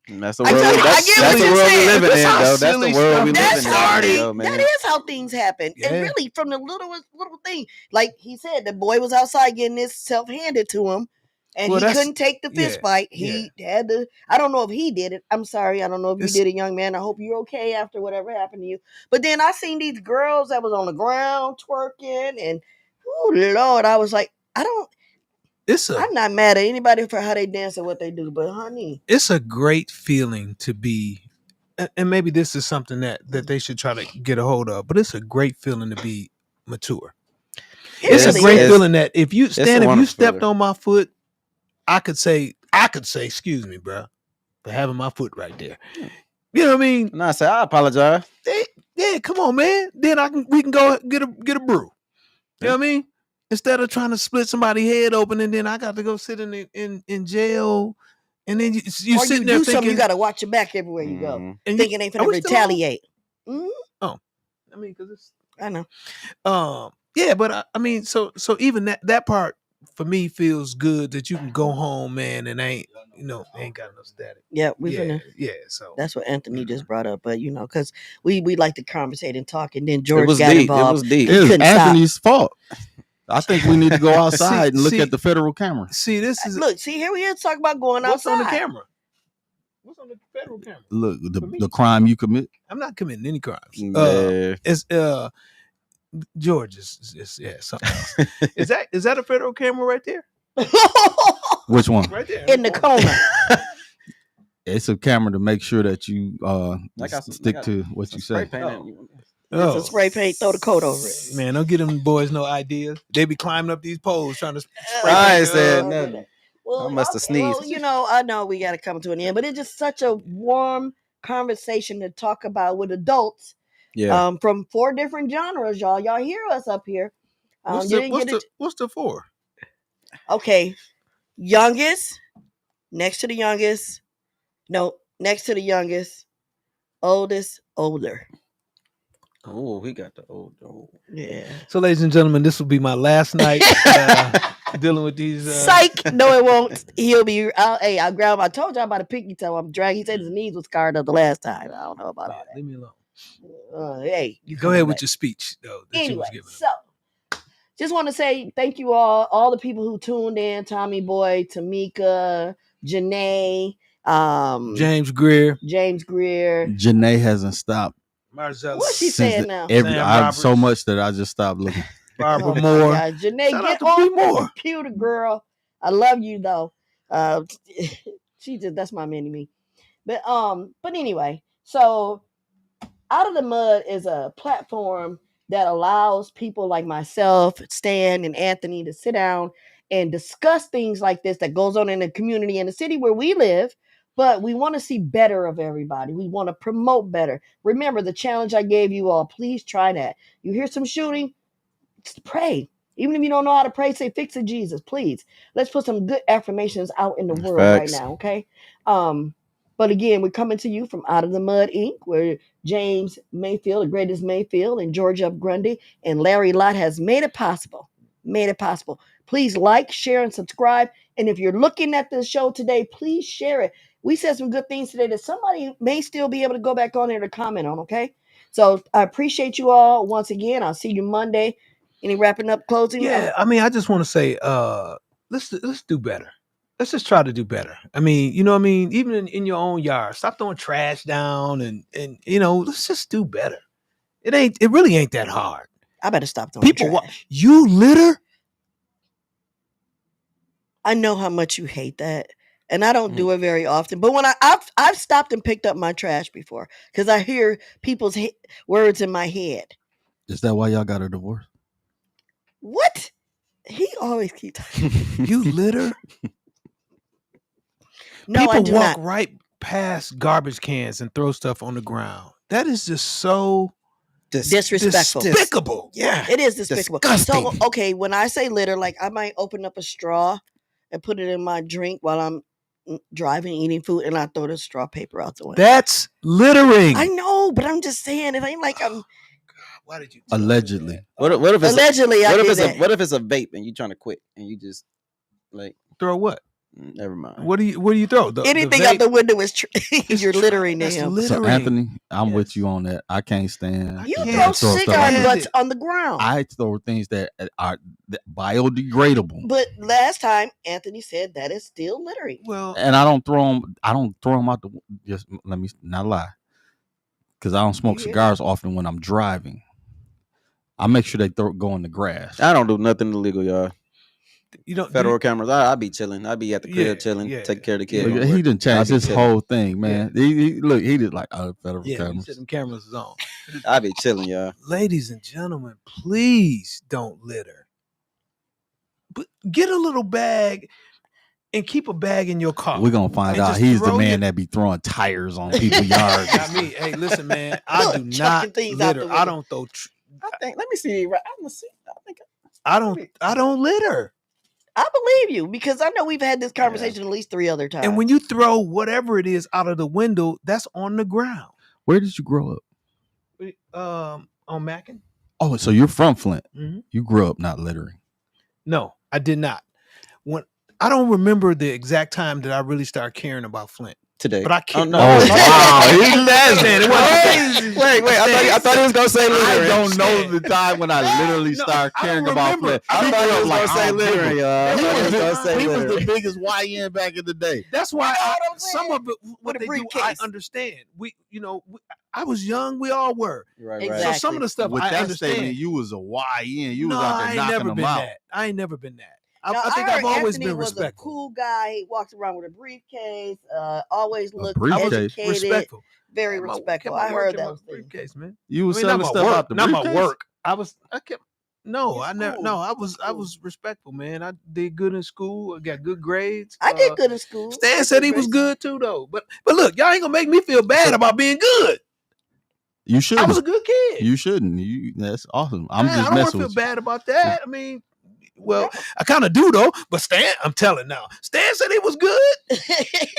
That's the I world. tell you, I That's get that's what the you're world we saying. living That's in, how though. That's the silly world stuff we That's living how in, things, though, man. that is how things happen. Yeah. And really, from the little thing, like he said, the boy was outside getting this self handed to him, and Well, he that's- couldn't take the fist fight. He had to. I don't know if he did it. I'm sorry. I don't know if you It's- did it, young man. I hope you're okay after whatever happened to you. But then I seen these girls that was on the ground twerking, and oh Lord, I was like, I'm not mad at anybody for how they dance or what they do, but honey, it's a great feeling to be, and maybe this is something that they should try to get a hold of, but it's a great feeling to be mature. It's really a great is. feeling that if you it's a Stan, if you wonderful stepped feeling. on my foot, I could say, excuse me, bro, for having my foot right there. You know what I mean? And I say, I apologize. Yeah, come on, man. Then we can go get a brew. You know what I mean? Instead of trying to split somebody's head open, and then I got to go sit in jail, and then you Or sitting you there do something, thinking, you got to watch your back everywhere you go, Mhm. and thinking they are finna we still on? retaliate. Mhm. Oh, I mean, because it's I know. yeah, but I mean, so even that part for me feels good that you can go home, man, and ain't got no static. Yeah, we're Yeah, gonna. yeah. So That's what Anthony just brought up, but because we like to conversate and talk, and then It George was got deep. involved. It was deep. He It was couldn't stop. Anthony's fault. I think we need to go outside and look see- at the federal camera. see, this is Look, see, here we is talking about going what's outside. on the camera. What's on the federal camera? Look, For me. the crime you commit. I'm not committing any crimes. Yeah. It's George is yeah something else. is that a federal camera right there? Which one? Right there In the corner. It's a camera to make sure that you stick to what some you spray say. paint Oh. in- It's a spray paint, throw the coat over it. Man, don't get them boys no ideas. They be climbing up these poles trying to spray I paint. ain't said nothing. Well, I must have sneezed. Well, I know we got to come to an end, but it's just such a warm conversation to talk about with adults. Yeah. From 4 different genres, y'all. Y'all hear us up here. What's You didn't get it. what's the for? Okay, youngest, next to the youngest. No, next to the youngest. oldest older. Oh, he got the old. Yeah. So, ladies and gentlemen, this will be my last night dealing with these. Psych. No, it won't. He'll be. I'll grab. I told you about a pinky toe. I'm dragging. He said his knees was scarred up the last time. I don't know about all that. Leave me alone. Hey, you Go ahead with your speech, though. Anyway, so just want to say thank you all the people who tuned in. Tommy Boy, Tamika, Janae, James Greer. Janae hasn't stopped. Marcella. What's she saying now? So much that I just stopped looking. Barbara Moore. Janae, get on the computer, girl. I love you though. That's my mini-me. But anyway, so Out of the Mud is a platform that allows people like myself, Stan, and Anthony to sit down and discuss things like this that goes on in the community in the city where we live. But we want to see better of everybody. We want to promote better. Remember the challenge I gave you all. Please try that. You hear some shooting, just pray. Even if you don't know how to pray, say, fix it, Jesus, please. Let's put some good affirmations out in the world right now, okay? But again, we're coming to you from Out of the Mud, Inc., where James Mayfield, the greatest Mayfield, and George F. Grundy, and Larry Lott has made it possible. Please like, share, and subscribe. And if you're looking at this show today, please share it. We said some good things today that somebody may still be able to go back on there to comment on, okay? So I appreciate you all once again. I'll see you Monday. Any wrapping up, closing? Yeah, I mean, I just want to say, let's do better. Let's just try to do better. I mean, you know what I mean? Even in your own yard, stop throwing trash down and let's just do better. It really ain't that hard. I better stop throwing trash. You litter? I know how much you hate that. And I don't do it very often. But when I've stopped and picked up my trash before because I hear people's words in my head. Is that why y'all got a divorce? What? He always keeps You litter? No, people I do walk not. right past garbage cans and throw stuff on the ground. That is just so disrespectful. Despicable. Yeah. It is despicable. Disgusting. So, okay, when I say litter, like I might open up a straw and put it in my drink while I'm driving, eating food, and I throw the straw paper out the window. That's littering. I know, but I'm just saying, it ain't like I'm... Why did you allegedly? What if it's allegedly? What if it's a vape and you trying to quit and you just like throw what? Never mind. What do you throw? Anything out the window is you're littering to him. So Anthony, I'm with you on that. I can't stand. You throw cigar butts on the ground. I throw things that are biodegradable. But last time Anthony said that is still littering. Well, and I don't throw them. I don't throw them out the. Just let me not lie, because I don't smoke cigars often when I'm driving. I make sure they go in the grass. I don't do nothing illegal, y'all. You don't federal cameras. I be chilling. I be at the crib chilling, taking care of the kids. He didn't change his whole thing, man. He did like federal cameras. Them cameras is on. I be chilling, y'all. Ladies and gentlemen, please don't litter. But get a little bag and keep a bag in your car. We're gonna find out he's the man that be throwing tires on people's yards. Got me. Hey, listen, man. I do not litter. I don't throw. Let me see. I don't litter. I believe you because I know we've had this conversation at least 3 other times. And when you throw whatever it is out of the window, that's on the ground. Where did you grow up? On Mackin. Oh, so you're from Flint. Mm-hmm. You grew up not littering. No, I did not. I don't remember the exact time that I really started caring about Flint. Today. But I can't. Oh, wow. He It was wait. I thought he was going to say littering. I don't know the time when I literally started caring about Flint. I thought he was going to say littering, y'all. He was the biggest YN back in the day. That's why some of it, what they do, I understand. I was young. We all were. Right. Exactly. So some of the stuff with I that understand. Statement, you was a YN. You was out there knocking them out. I ain't never been that. Now, I think I've always Anthony been was respectful. A cool guy. He walked around with a briefcase. Always looked educated. Respectful. Very respectful. I heard those things. Briefcase, man. You was selling stuff out the briefcase? Not my work. I was respectful, man. I did good in school. I got good grades. I did good in school. Stan said he was good too, though. But look, y'all ain't gonna make me feel bad about being good. You shouldn't. I was a good kid. You shouldn't. That's awesome. I'm just I don't messing with feel bad about that. I mean, Well, I kind of do though. But Stan, I'm telling now, Stan said he was good.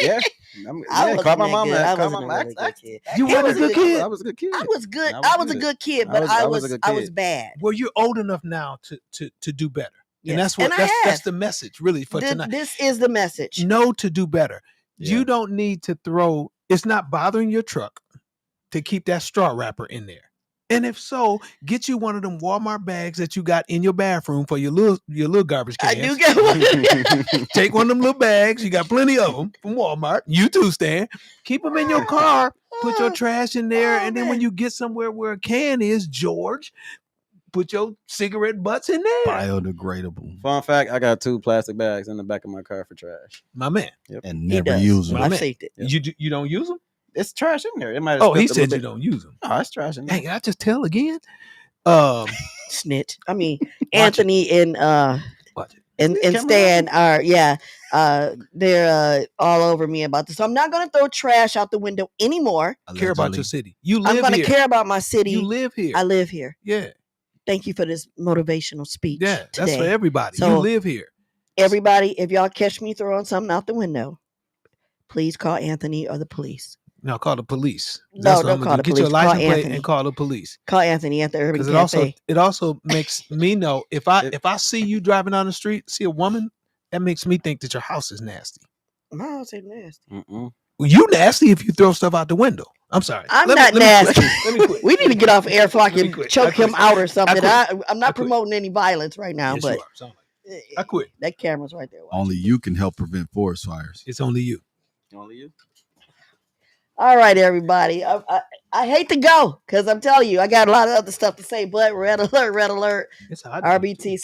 Yeah. I Yeah, wasn't call my that mama. good. I Call wasn't my a mama. really good kid. You He weren't a was a good good kid. I was a good kid. I was good. I I was a good. good kid, but I was a good I was kid. bad. Well, you're old enough now to do better. Yes. And that's what And I that's have. the message really for tonight. This is the message. Know to do better. Yeah. You don't need to throw. It's not bothering your truck to keep that straw wrapper in there. And if so, get you one of them Walmart bags that you got in your bathroom for your little garbage cans. I do get one. Take one of them little bags. You got plenty of them from Walmart. You too, Stan. Keep them in your car. Put your trash in there, and then when you get somewhere where a can is, George, put your cigarette butts in there. Biodegradable. Fun fact: I got 2 plastic bags in the back of my car for trash. My man. And He never does. use them. My I've man. seen it. Yep. You don't use them? It's trash in there. It might. Oh, he said you don't use them. Oh, it's trash in there. Hey, I just tell again. Snitch. I mean, Watch Anthony and Watch it. and Camera Stan are they're all over me about this. So I'm not gonna throw trash out the window anymore. Care about Allegedly. your city. You I'm live gonna here. care about my city. You live here. I live here. Yeah. Thank you for this motivational speech. Yeah. today. That's for everybody. So- you live here. Everybody, if y'all catch me throwing something out the window, please call Anthony or the police. No, call the police. No, That's what don't I'm gonna call do. the Get your police. Call license plate Anthony. and call the police. Call Anthony at the Urban Because Cafe. it also makes me know if I see you driving down the street, see a woman, that makes me think that your house is nasty. My house ain't nasty. Mm-mm. Well, you nasty if you throw stuff out the window. I'm sorry. I'm Let not me nasty. quit. Let me quit. We need to get off air so I Let me can quit. I choke him quit. out or something. quit. I'm I not quit. promoting any violence right now, Yes, but you are. Sound like it. I quit. that camera's right there. watching. Only you can help prevent forest fires. It's only you. Only you. All right, everybody. I hate to go because I'm telling you, I got a lot of other stuff to say, but red alert, red alert. It's hot. RBT